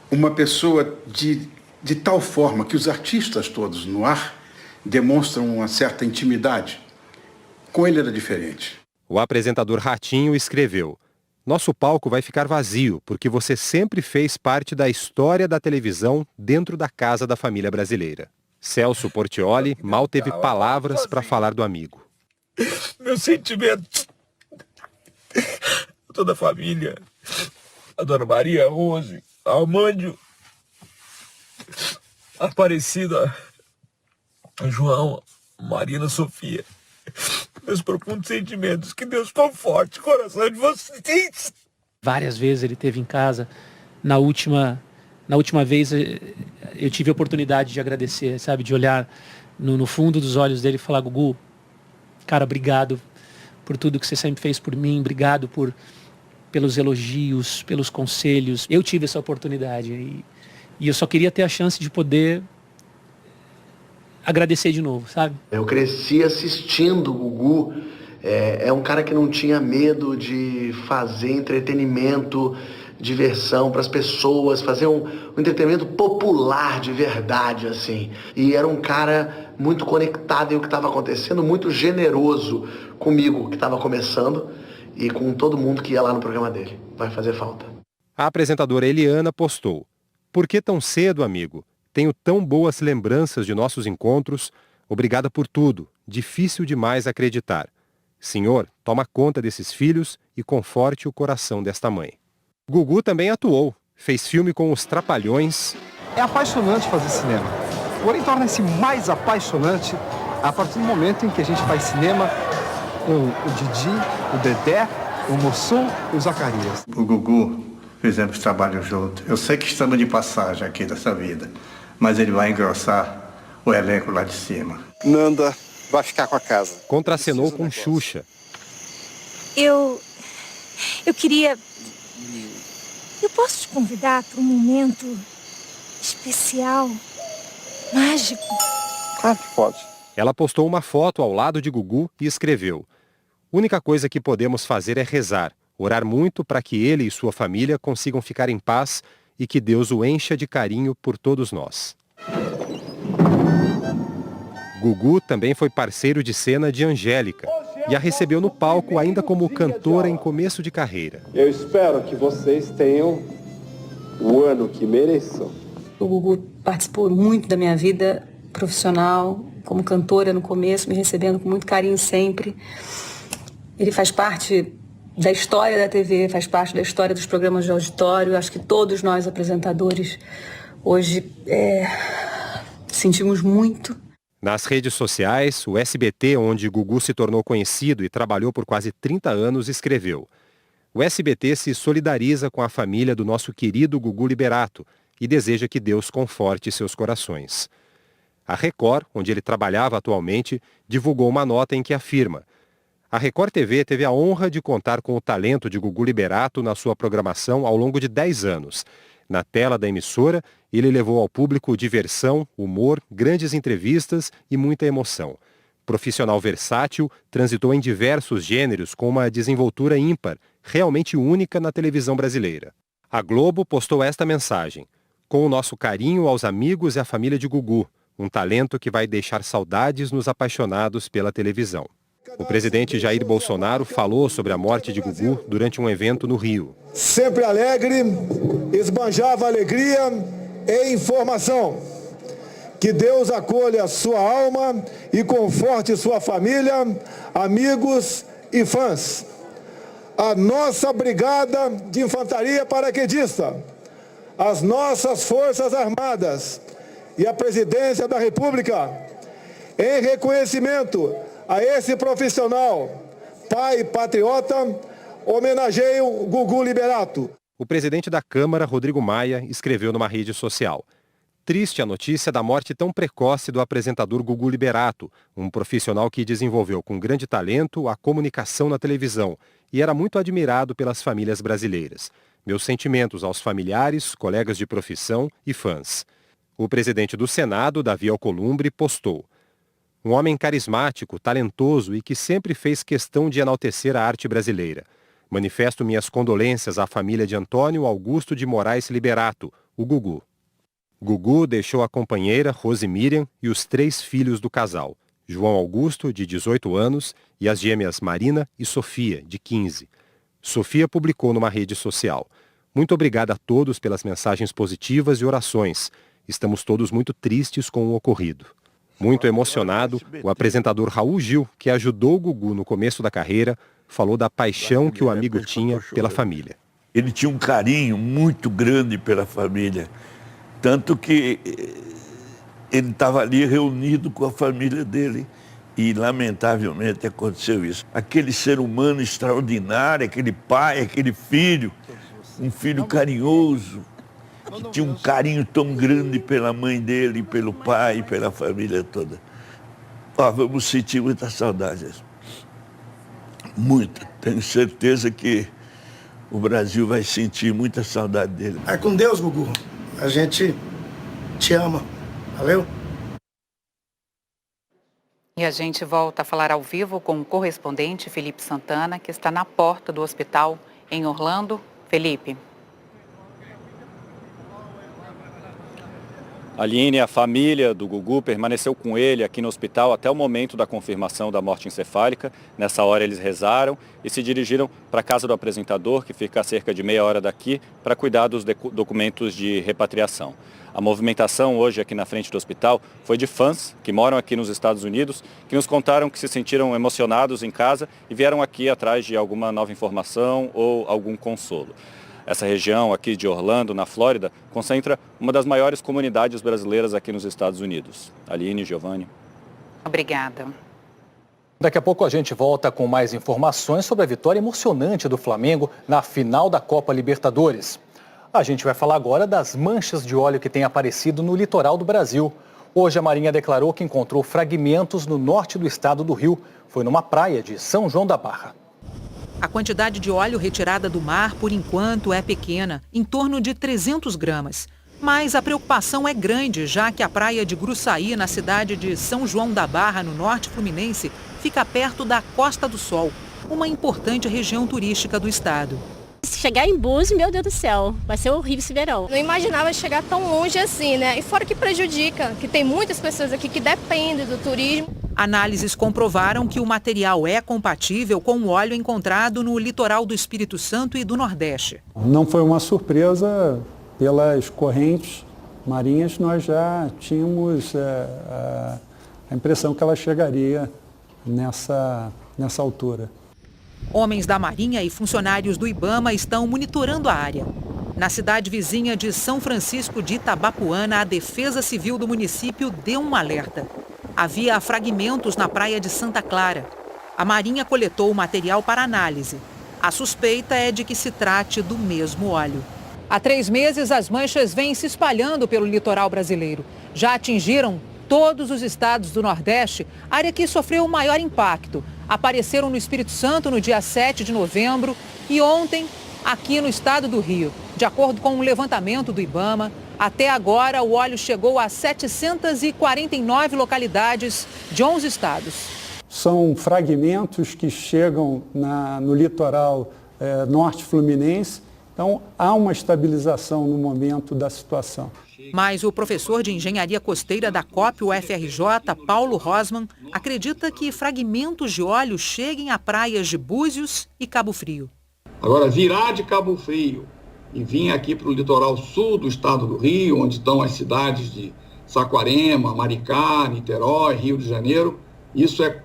Uma pessoa de tal forma que os artistas todos no ar demonstram uma certa intimidade. Com ele era diferente. O apresentador Ratinho escreveu: nosso palco vai ficar vazio, porque você sempre fez parte da história da televisão dentro da casa da família brasileira. Celso Portiolli mal teve palavras para falar do amigo. Meus sentimentos, toda a família, a Dona Maria, a Rose, a Armândio, a Aparecida, a João, Marina, Sofia, meus profundos sentimentos, que Deus conforte o coração de vocês. Várias vezes ele esteve em casa. Na última vez eu tive a oportunidade de agradecer, sabe? De olhar no fundo dos olhos dele e falar: Gugu, cara, obrigado por tudo que você sempre fez por mim. Obrigado pelos elogios, pelos conselhos. Eu tive essa oportunidade e eu só queria ter a chance de poder agradecer de novo, sabe? Eu cresci assistindo o Gugu. É um cara que não tinha medo de fazer entretenimento, diversão para as pessoas, fazer um entretenimento popular de verdade, assim. E era um cara muito conectado em o que estava acontecendo, muito generoso comigo, que estava começando, e com todo mundo que ia lá no programa dele. Vai fazer falta. A apresentadora Eliana postou: "Por que tão cedo, amigo? Tenho tão boas lembranças de nossos encontros. Obrigada por tudo. Difícil demais acreditar. Senhor, toma conta desses filhos e conforte o coração desta mãe." Gugu também atuou. Fez filme com os Trapalhões. É apaixonante fazer cinema. Porém, torna-se mais apaixonante a partir do momento em que a gente faz cinema com o Didi, o Dedé, o Mussum e o Zacarias. O Gugu, fizemos trabalho junto. Eu sei que estamos de passagem aqui dessa vida, mas ele vai engrossar o elenco lá de cima. Nanda vai ficar com a casa. Contracenou com Xuxa. Eu queria... Eu posso te convidar para um momento especial, mágico? Claro que pode. Ela postou uma foto ao lado de Gugu e escreveu: "Única coisa que podemos fazer é rezar, orar muito para que ele e sua família consigam ficar em paz e que Deus o encha de carinho por todos nós." Gugu também foi parceiro de cena de Angélica e a recebeu no palco ainda como cantora em começo de carreira. Eu espero que vocês tenham o ano que mereçam. O Gugu participou muito da minha vida profissional, como cantora no começo, me recebendo com muito carinho sempre. Ele faz parte da história da TV, faz parte da história dos programas de auditório. Acho que todos nós apresentadores hoje sentimos muito. Nas redes sociais, o SBT, onde Gugu se tornou conhecido e trabalhou por quase 30 anos, escreveu: "O SBT se solidariza com a família do nosso querido Gugu Liberato e deseja que Deus conforte seus corações." A Record, onde ele trabalhava atualmente, divulgou uma nota em que afirma: "A Record TV teve a honra de contar com o talento de Gugu Liberato na sua programação ao longo de 10 anos. Na tela da emissora, ele levou ao público diversão, humor, grandes entrevistas e muita emoção. Profissional versátil, transitou em diversos gêneros com uma desenvoltura ímpar, realmente única na televisão brasileira." A Globo postou esta mensagem: "Com o nosso carinho aos amigos e à família de Gugu, um talento que vai deixar saudades nos apaixonados pela televisão." O presidente Jair Bolsonaro falou sobre a morte de Gugu durante um evento no Rio. Sempre alegre, esbanjava alegria e informação. Que Deus acolha sua alma e conforte sua família, amigos e fãs. A nossa Brigada de Infantaria Paraquedista, as nossas Forças Armadas e a Presidência da República, em reconhecimento a esse profissional, pai patriota, homenageiam Gugu Liberato. O presidente da Câmara, Rodrigo Maia, escreveu numa rede social: "Triste a notícia da morte tão precoce do apresentador Gugu Liberato, um profissional que desenvolveu com grande talento a comunicação na televisão e era muito admirado pelas famílias brasileiras. Meus sentimentos aos familiares, colegas de profissão e fãs." O presidente do Senado, Davi Alcolumbre, postou: "Um homem carismático, talentoso e que sempre fez questão de enaltecer a arte brasileira. Manifesto minhas condolências à família de Antônio Augusto de Moraes Liberato, o Gugu." Gugu deixou a companheira, Rose Miriam, e os 3 filhos do casal, João Augusto, de 18 anos, e as gêmeas Marina e Sofia, de 15. Sofia publicou numa rede social: "Muito obrigada a todos pelas mensagens positivas e orações. Estamos todos muito tristes com o ocorrido." Muito emocionado, o apresentador Raul Gil, que ajudou o Gugu no começo da carreira, falou da paixão que o amigo tinha pela família. Ele tinha um carinho muito grande pela família, tanto que ele estava ali reunido com a família dele E, lamentavelmente, aconteceu isso. Aquele ser humano extraordinário, aquele pai, aquele filho, um filho carinhoso, que tinha um carinho tão grande pela mãe dele, pelo pai, pela família toda. Vamos sentir muita saudade. Muita. Tenho certeza que o Brasil vai sentir muita saudade dele. Vai com Deus, Gugu. A gente te ama. Valeu? E a gente volta a falar ao vivo com o correspondente Felipe Santana, que está na porta do hospital em Orlando. Felipe. Aline, a família do Gugu permaneceu com ele aqui no hospital até o momento da confirmação da morte encefálica. Nessa hora eles rezaram e se dirigiram para a casa do apresentador, que fica a cerca de meia hora daqui, para cuidar dos documentos de repatriação. A movimentação hoje aqui na frente do hospital foi de fãs que moram aqui nos Estados Unidos, que nos contaram que se sentiram emocionados em casa e vieram aqui atrás de alguma nova informação ou algum consolo. Essa região aqui de Orlando, na Flórida, concentra uma das maiores comunidades brasileiras aqui nos Estados Unidos. Aline, Giovanni. Obrigada. Daqui a pouco a gente volta com mais informações sobre a vitória emocionante do Flamengo na final da Copa Libertadores. A gente vai falar agora das manchas de óleo que têm aparecido no litoral do Brasil. Hoje a Marinha declarou que encontrou fragmentos no norte do estado do Rio. Foi numa praia de São João da Barra. A quantidade de óleo retirada do mar, por enquanto, é pequena, em torno de 300 gramas. Mas a preocupação é grande, já que a praia de Gruçaí, na cidade de São João da Barra, no norte fluminense, fica perto da Costa do Sol, uma importante região turística do estado. Se chegar em Búzios, meu Deus do céu, vai ser horrível esse verão. Não imaginava chegar tão longe assim, né? E fora que prejudica, que tem muitas pessoas aqui que dependem do turismo. Análises comprovaram que o material é compatível com o óleo encontrado no litoral do Espírito Santo e do Nordeste. Não foi uma surpresa, pelas correntes marinhas nós já tínhamos a impressão que ela chegaria nessa altura. Homens da Marinha e funcionários do IBAMA estão monitorando a área. Na cidade vizinha de São Francisco de Itabapuana, a Defesa Civil do município deu um alerta. Havia fragmentos na praia de Santa Clara. A Marinha coletou o material para análise. A suspeita é de que se trate do mesmo óleo. Há 3 meses, as manchas vêm se espalhando pelo litoral brasileiro. Já atingiram todos os estados do Nordeste, área que sofreu o maior impacto. Apareceram no Espírito Santo no dia 7 de novembro e ontem aqui no estado do Rio. De acordo com um levantamento do IBAMA, até agora o óleo chegou a 749 localidades de 11 estados. São fragmentos que chegam no litoral norte fluminense, então há uma estabilização no momento da situação. Mas o professor de engenharia costeira da COP UFRJ, Paulo Rosman, acredita que fragmentos de óleo cheguem a praias de Búzios e Cabo Frio. Agora, virar de Cabo Frio e vir aqui para o litoral sul do estado do Rio, onde estão as cidades de Saquarema, Maricá, Niterói, Rio de Janeiro, isso é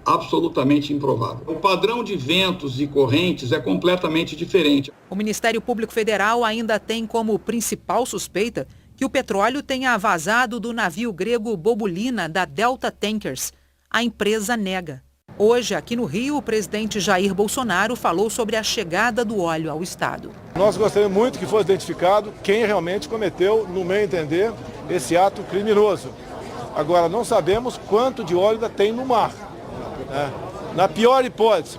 absolutamente improvável. O padrão de ventos e correntes é completamente diferente. O Ministério Público Federal ainda tem como principal suspeita que o petróleo tenha vazado do navio grego Bobulina, da Delta Tankers. A empresa nega. Hoje, aqui no Rio, o presidente Jair Bolsonaro falou sobre a chegada do óleo ao estado. Nós gostaríamos muito que fosse identificado quem realmente cometeu, no meu entender, esse ato criminoso. Agora, não sabemos quanto de óleo ainda tem no mar. Na pior hipótese,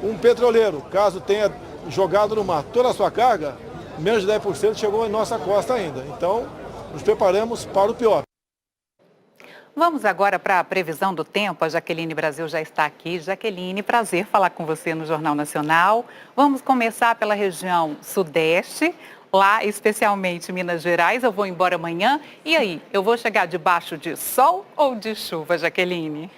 um petroleiro, caso tenha jogado no mar toda a sua carga, menos de 10% chegou em nossa costa ainda. Então, nos preparamos para o pior. Vamos agora para a previsão do tempo. A Jaqueline Brasil já está aqui. Jaqueline, prazer falar com você no Jornal Nacional. Vamos começar pela região sudeste, lá especialmente Minas Gerais. Eu vou embora amanhã. E aí, eu vou chegar debaixo de sol ou de chuva, Jaqueline?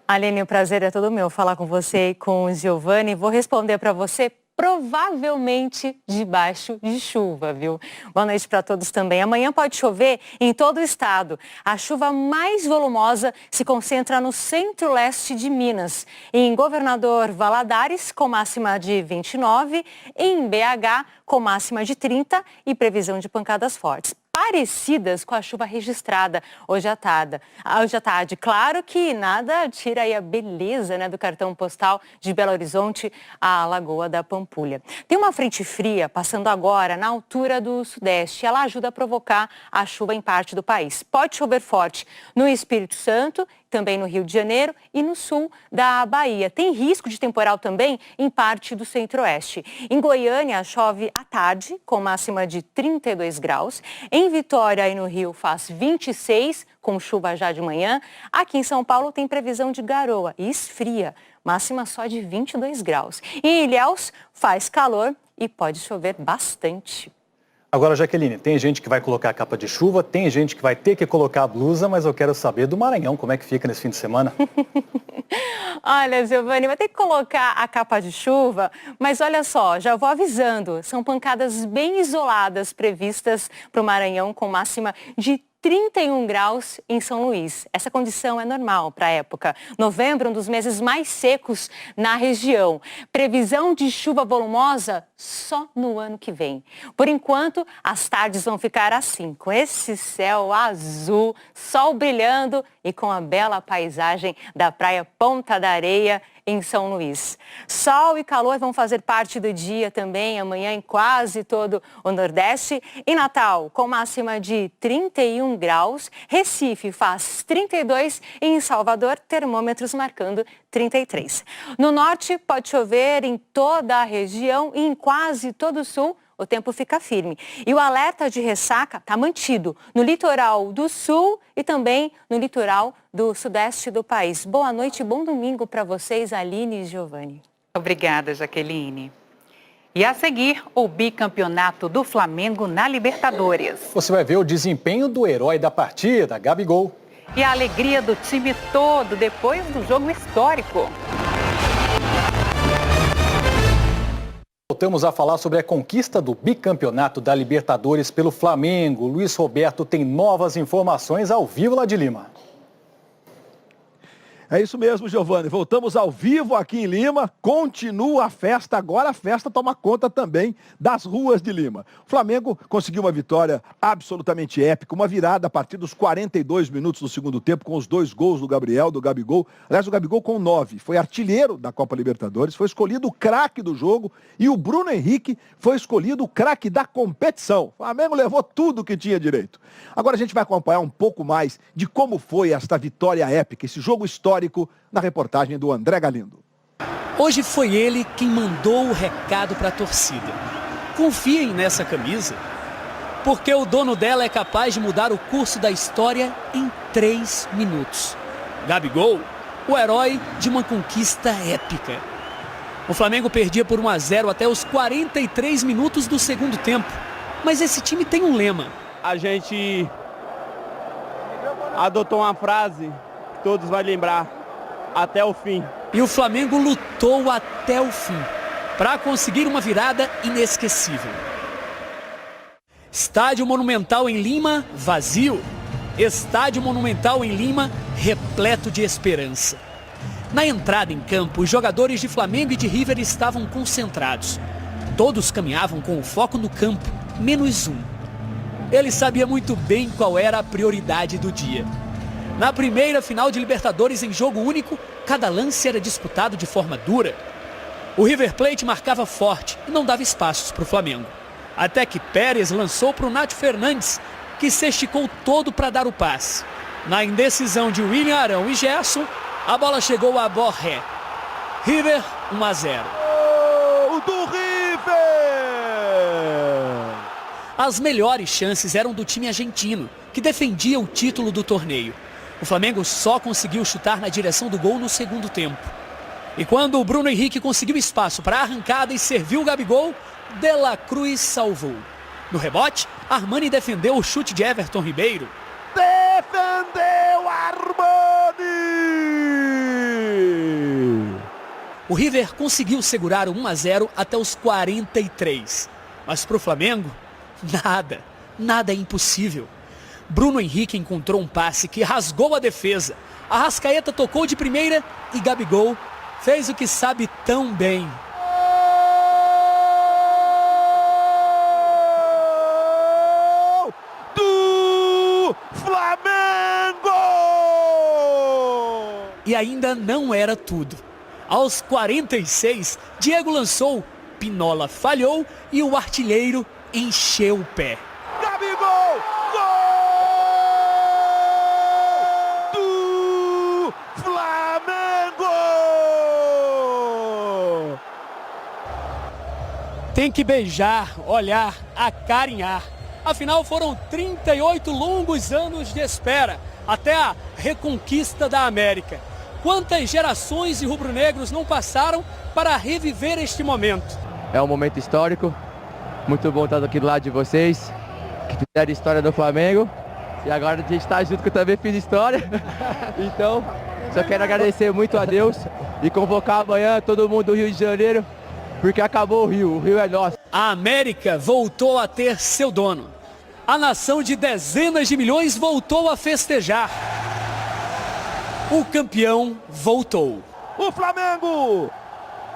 Aline, o prazer é todo meu falar com você e com o Giovanni. Vou responder para você provavelmente debaixo de chuva, viu? Boa noite para todos também. Amanhã pode chover em todo o estado. A chuva mais volumosa se concentra no centro-leste de Minas. Em Governador Valadares, com máxima de 29, em BH, com máxima de 30 e previsão de pancadas fortes. parecidas com a chuva registrada hoje à tarde. Claro que nada tira aí a beleza, né, do cartão postal de Belo Horizonte à Lagoa da Pampulha. Tem uma frente fria passando agora na altura do Sudeste. Ela ajuda a provocar a chuva em parte do país. Pode chover forte no Espírito Santo, também no Rio de Janeiro e no sul da Bahia. Tem risco de temporal também em parte do Centro-Oeste. Em Goiânia, chove à tarde, com máxima de 32 graus. Em Vitória e no Rio faz 26, com chuva já de manhã. Aqui em São Paulo tem previsão de garoa e esfria, máxima só de 22 graus. Em Ilhéus faz calor e pode chover bastante. Agora, Jaqueline, tem gente que vai colocar a capa de chuva, tem gente que vai ter que colocar a blusa, mas eu quero saber do Maranhão, como é que fica nesse fim de semana? Olha, Giovanni, vai ter que colocar a capa de chuva, mas olha só, já vou avisando, são pancadas bem isoladas previstas para o Maranhão com máxima de 31 graus em São Luís. Essa condição é normal para a época. Novembro, um dos meses mais secos na região. Previsão de chuva volumosa só no ano que vem. Por enquanto, as tardes vão ficar assim, com esse céu azul, sol brilhando e com a bela paisagem da praia Ponta da Areia, em São Luís. Sol e calor vão fazer parte do dia também, amanhã em quase todo o Nordeste. Em Natal, com máxima de 31 graus. Recife faz 32 e em Salvador, termômetros marcando 33. No norte, pode chover em toda a região e em quase todo o sul. O tempo fica firme. E o alerta de ressaca está mantido no litoral do sul e também no litoral do sudeste do país. Boa noite e bom domingo para vocês, Aline e Giovanni. Obrigada, Jaqueline. E a seguir, o bicampeonato do Flamengo na Libertadores. Você vai ver o desempenho do herói da partida, Gabigol. E a alegria do time todo depois do jogo histórico. Voltamos a falar sobre a conquista do bicampeonato da Libertadores pelo Flamengo. Luiz Roberto tem novas informações ao vivo lá de Lima. É isso mesmo, Giovanni. Voltamos ao vivo aqui em Lima. Continua a festa. Agora a festa toma conta também das ruas de Lima. O Flamengo conseguiu uma vitória absolutamente épica. Uma virada a partir dos 42 minutos do segundo tempo, com os 2 gols do Gabigol. Aliás, o Gabigol com 9. Foi artilheiro da Copa Libertadores. Foi escolhido o craque do jogo. E o Bruno Henrique foi escolhido o craque da competição. O Flamengo levou tudo que tinha direito. Agora a gente vai acompanhar um pouco mais de como foi esta vitória épica, esse jogo histórico, na reportagem do André Galindo. Hoje foi ele quem mandou o recado para a torcida. Confiem nessa camisa, porque o dono dela é capaz de mudar o curso da história em 3 minutos. Gabigol, o herói de uma conquista épica. O Flamengo perdia por 1-0 até os 43 minutos do segundo tempo. Mas esse time tem um lema. A gente adotou uma frase que todos vão lembrar: até o fim. E o Flamengo lutou até o fim para conseguir uma virada inesquecível. Estádio Monumental em Lima, vazio. Estádio Monumental em Lima, repleto de esperança. Na entrada em campo, os jogadores de Flamengo e de River estavam concentrados. Todos caminhavam com o foco no campo, menos um. Ele sabia muito bem qual era a prioridade do dia. Na primeira final de Libertadores em jogo único, cada lance era disputado de forma dura. O River Plate marcava forte e não dava espaços para o Flamengo. Até que Pérez lançou para o Nacho Fernandes, que se esticou todo para dar o passe. Na indecisão de William Arão e Gerson, a bola chegou a Borré. River 1-0. O do River! As melhores chances eram do time argentino, que defendia o título do torneio. O Flamengo só conseguiu chutar na direção do gol no segundo tempo. E quando o Bruno Henrique conseguiu espaço para a arrancada e serviu o Gabigol, De La Cruz salvou. No rebote, Armani defendeu o chute de Everton Ribeiro. Defendeu Armani! O River conseguiu segurar o 1-0 até os 43. Mas para o Flamengo, nada é impossível. Bruno Henrique encontrou um passe que rasgou a defesa. Arrascaeta tocou de primeira e Gabigol fez o que sabe tão bem. Do E ainda não era tudo. Aos 46, Diego lançou, Pinola falhou e o artilheiro encheu o pé. Gabigol! Gol do Flamengo! Tem que beijar, olhar, acarinhar. Afinal, foram 38 longos anos de espera até a reconquista da América. Quantas gerações de rubro-negros não passaram para reviver este momento? É um momento histórico, muito bom estar aqui do lado de vocês, que fizeram história do Flamengo. E agora a gente está junto, que eu também fiz história. Então, só quero agradecer muito a Deus e convocar amanhã todo mundo do Rio de Janeiro, porque acabou o Rio é nosso. A América voltou a ter seu dono. A nação de dezenas de milhões voltou a festejar. O campeão voltou. O Flamengo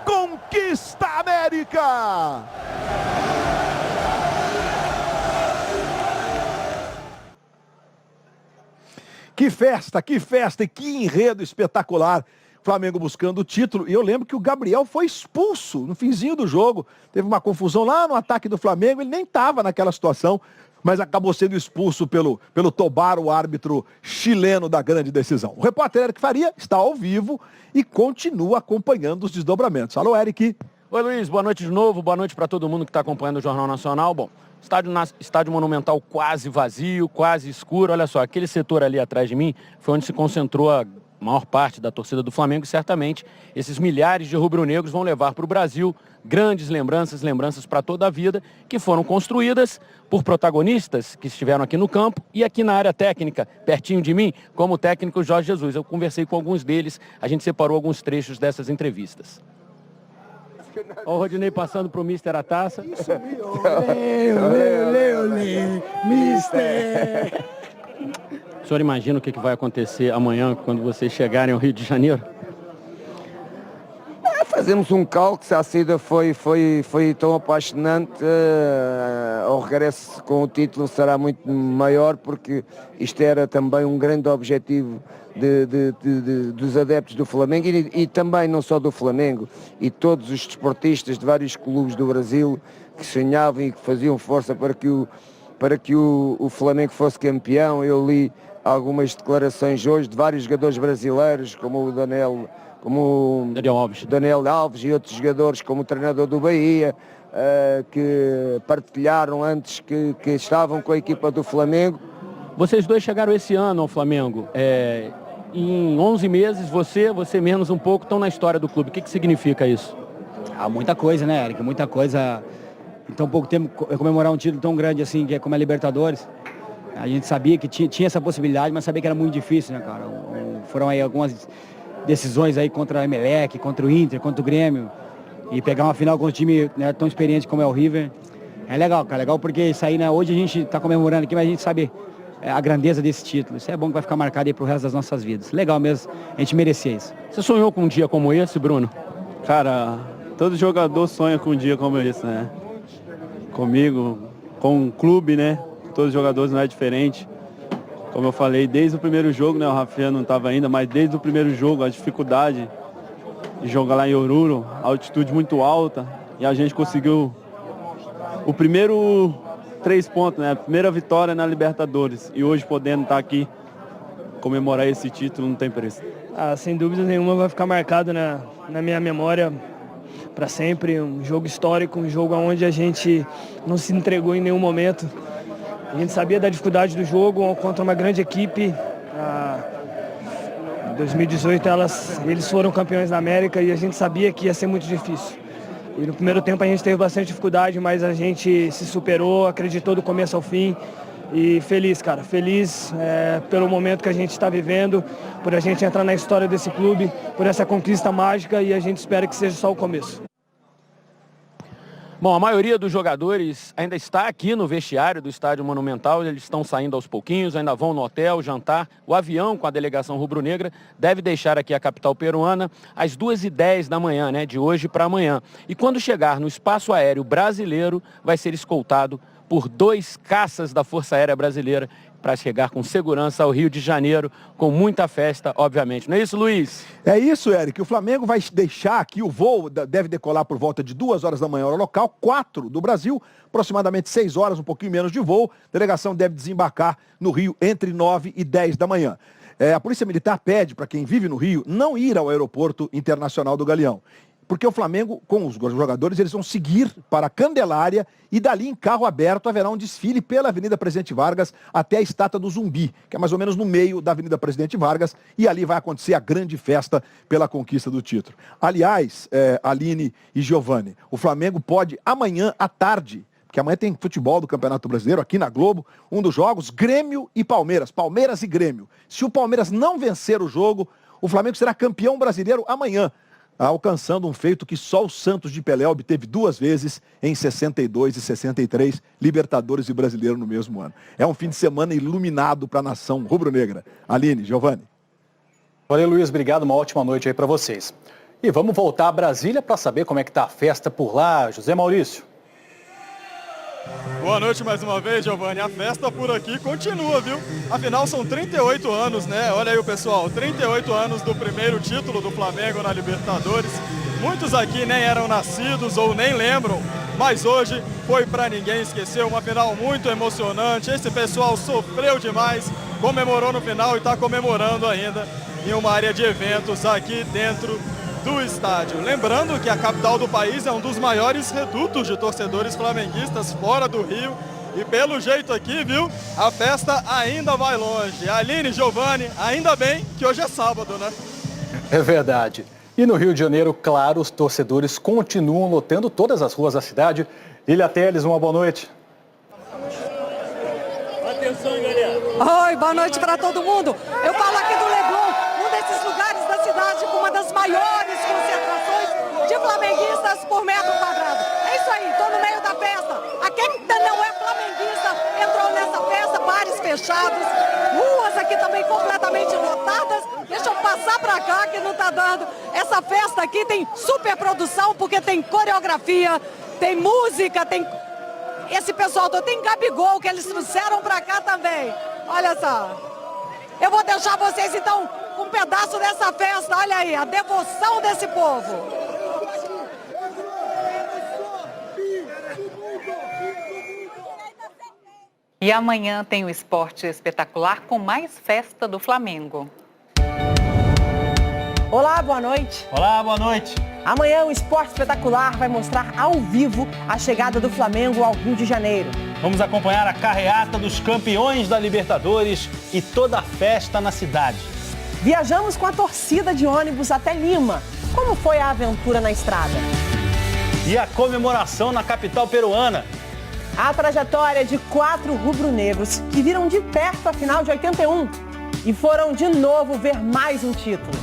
conquista a América! Que festa e que enredo espetacular. Flamengo buscando o título. E eu lembro que o Gabriel foi expulso no finzinho do jogo. Teve uma confusão lá no ataque do Flamengo. Ele nem estava naquela situação, mas acabou sendo expulso pelo Tobar, o árbitro chileno da grande decisão. O repórter Eric Faria está ao vivo e continua acompanhando os desdobramentos. Alô, Eric. Oi, Luiz. Boa noite de novo. Boa noite para todo mundo que está acompanhando o Jornal Nacional. Bom, estádio Monumental quase vazio, quase escuro. Olha só, aquele setor ali atrás de mim foi onde se concentrou a maior parte da torcida do Flamengo e certamente esses milhares de rubro-negros vão levar para o Brasil grandes lembranças para toda a vida, que foram construídas por protagonistas que estiveram aqui no campo e aqui na área técnica, pertinho de mim, como o técnico Jorge Jesus. Eu conversei com alguns deles, a gente separou alguns trechos dessas entrevistas. Olha o Rodinei passando para o Mister a taça. Isso, olê, Mister! O senhor imagina o que vai acontecer amanhã quando vocês chegarem ao Rio de Janeiro? Fazemos um cálculo, se a saída foi tão apaixonante, ao regresso com o título será muito maior, porque isto era também um grande objetivo dos adeptos do Flamengo e também não só do Flamengo, e todos os desportistas de vários clubes do Brasil que sonhavam e que faziam força para que o Flamengo fosse campeão. Eu li algumas declarações hoje de vários jogadores brasileiros, como o Daniel Alves e outros jogadores, como o treinador do Bahia, que partilharam antes que estavam com a equipa do Flamengo. Vocês dois chegaram esse ano ao Flamengo. Em 11 meses, você menos um pouco, estão na história do clube. O que significa isso? Muita coisa, né, Eric? Muita coisa. Em tão pouco tempo, comemorar um título tão grande assim, que é como a Libertadores. A gente sabia que tinha essa possibilidade, mas sabia que era muito difícil, né, cara? Foram aí algumas decisões aí contra o Emelec, contra o Inter, contra o Grêmio. E pegar uma final com um time, né, tão experiente como é o River. É legal, cara. Legal porque isso aí, né? Hoje a gente está comemorando aqui, mas a gente sabe a grandeza desse título. Isso é bom que vai ficar marcado aí pro resto das nossas vidas. Legal mesmo, a gente merecia isso. Você sonhou com um dia como esse, Bruno? Cara, todo jogador sonha com um dia como esse, né? Comigo, com o clube, né? Todos os jogadores não é diferente. Como eu falei, desde o primeiro jogo, né? O Rafinha não estava ainda, mas desde o primeiro jogo, a dificuldade de jogar lá em Oruro, a altitude muito alta, e a gente conseguiu o primeiro 3 pontos, né? A primeira vitória na Libertadores. E hoje podendo estar aqui, comemorar esse título, não tem preço. Sem dúvida nenhuma vai ficar marcado na minha memória para sempre. Um jogo histórico, um jogo onde a gente não se entregou em nenhum momento. A gente sabia da dificuldade do jogo contra uma grande equipe. Em 2018 eles foram campeões da América e a gente sabia que ia ser muito difícil. E no primeiro tempo a gente teve bastante dificuldade, mas a gente se superou, acreditou do começo ao fim. E feliz, cara, feliz pelo momento que a gente está vivendo, por a gente entrar na história desse clube, por essa conquista mágica, e a gente espera que seja só o começo. Bom, a maioria dos jogadores ainda está aqui no vestiário do Estádio Monumental, eles estão saindo aos pouquinhos, ainda vão no hotel, jantar. O avião com a delegação rubro-negra deve deixar aqui a capital peruana às 2h10 da manhã, né, de hoje para amanhã. E quando chegar no espaço aéreo brasileiro, vai ser escoltado por 2 caças da Força Aérea Brasileira para chegar com segurança ao Rio de Janeiro, com muita festa, obviamente. Não é isso, Luiz? É isso, Eric. O Flamengo vai deixar aqui, o voo deve decolar por volta de 2 horas da manhã, hora local, 4 do Brasil, aproximadamente 6 horas, um pouquinho menos de voo. A delegação deve desembarcar no Rio entre 9 e 10 da manhã. A Polícia Militar pede para quem vive no Rio não ir ao Aeroporto Internacional do Galeão. Porque o Flamengo, com os jogadores, eles vão seguir para a Candelária e dali em carro aberto haverá um desfile pela Avenida Presidente Vargas até a Estátua do Zumbi, que é mais ou menos no meio da Avenida Presidente Vargas, e ali vai acontecer a grande festa pela conquista do título. Aliás, Aline e Giovani, o Flamengo pode amanhã à tarde, porque amanhã tem futebol do Campeonato Brasileiro aqui na Globo, um dos jogos, Grêmio e Palmeiras, Palmeiras e Grêmio. Se o Palmeiras não vencer o jogo, o Flamengo será campeão brasileiro amanhã, alcançando um feito que só o Santos de Pelé obteve 2 vezes em 62 e 63, Libertadores e Brasileiro no mesmo ano. É um fim de semana iluminado para a nação rubro-negra. Aline, Giovani. Valeu, Luiz. Obrigado. Uma ótima noite aí para vocês. E vamos voltar a Brasília para saber como é que tá a festa por lá. José Maurício. Boa noite mais uma vez, Giovani. A festa por aqui continua, viu? Afinal, são 38 anos, né? Olha aí o pessoal, 38 anos do primeiro título do Flamengo na Libertadores. Muitos aqui nem eram nascidos ou nem lembram, mas hoje foi pra ninguém esquecer, uma final muito emocionante. Esse pessoal sofreu demais, comemorou no final e tá comemorando ainda em uma área de eventos aqui dentro do estádio. Lembrando que a capital do país é um dos maiores redutos de torcedores flamenguistas fora do Rio. E pelo jeito aqui, viu, a festa ainda vai longe. Aline, Giovani, ainda bem que hoje é sábado, né? É verdade. E no Rio de Janeiro, claro, os torcedores continuam lotando todas as ruas da cidade. Lilia Teles, uma boa noite. Atenção, galera. Oi, boa noite para todo mundo. Eu falo aqui do Leblon, um desses lugares da cidade com uma das maiores concentrações de flamenguistas por metro quadrado. É isso aí, tô no meio da festa. A quem ainda não é flamenguista entrou nessa festa, bares fechados, ruas aqui também completamente lotadas. Deixa eu passar pra cá que não tá dando. Essa festa aqui tem super produção porque tem coreografia, tem música, tem... Esse pessoal todo, tem Gabigol que eles trouxeram pra cá também. Olha só. Eu vou deixar vocês então com um pedaço dessa festa. Olha aí, a devoção desse povo. E amanhã tem o Esporte Espetacular com mais festa do Flamengo. Olá, boa noite. Olá, boa noite. Amanhã o Esporte Espetacular vai mostrar ao vivo a chegada do Flamengo ao Rio de Janeiro. Vamos acompanhar a carreata dos campeões da Libertadores e toda a festa na cidade. Viajamos com a torcida de ônibus até Lima. Como foi a aventura na estrada? E a comemoração na capital peruana. A trajetória de 4 rubro-negros que viram de perto a final de 81 e foram de novo ver mais um título.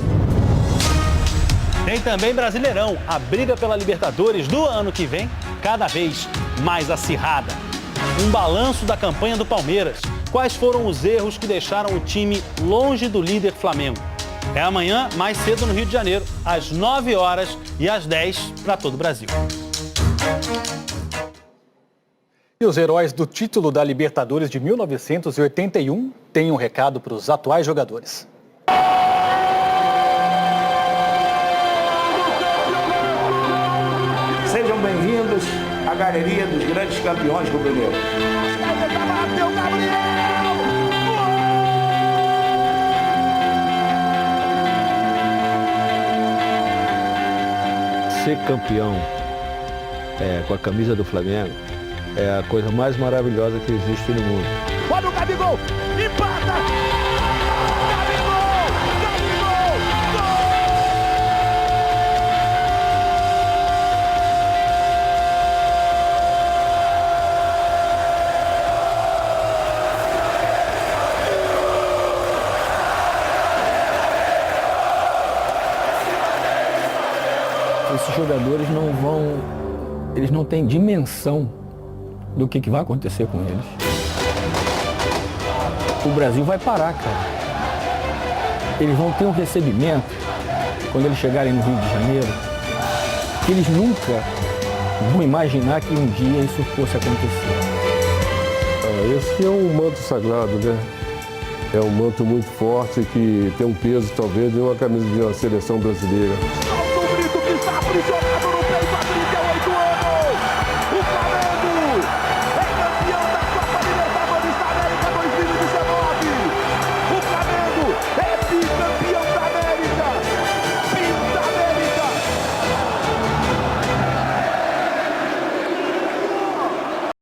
Tem também Brasileirão, a briga pela Libertadores do ano que vem, cada vez mais acirrada. Um balanço da campanha do Palmeiras. Quais foram os erros que deixaram o time longe do líder Flamengo? É amanhã, mais cedo no Rio de Janeiro, às 9 horas e às 10 para todo o Brasil. E os heróis do título da Libertadores de 1981 têm um recado para os atuais jogadores. Sejam bem-vindos à galeria dos grandes campeões rubro-negros. Ser campeão com a camisa do Flamengo é a coisa mais maravilhosa que existe no mundo. Olha o Gabigol! Empata! Esses jogadores eles não têm dimensão do que vai acontecer com eles. O Brasil vai parar, cara. Eles vão ter um recebimento, quando eles chegarem no Rio de Janeiro, que eles nunca vão imaginar que um dia isso fosse acontecer. Esse é um manto sagrado, né? É um manto muito forte que tem um peso, talvez, de uma camisa de uma seleção brasileira. O grito que está aprisionado.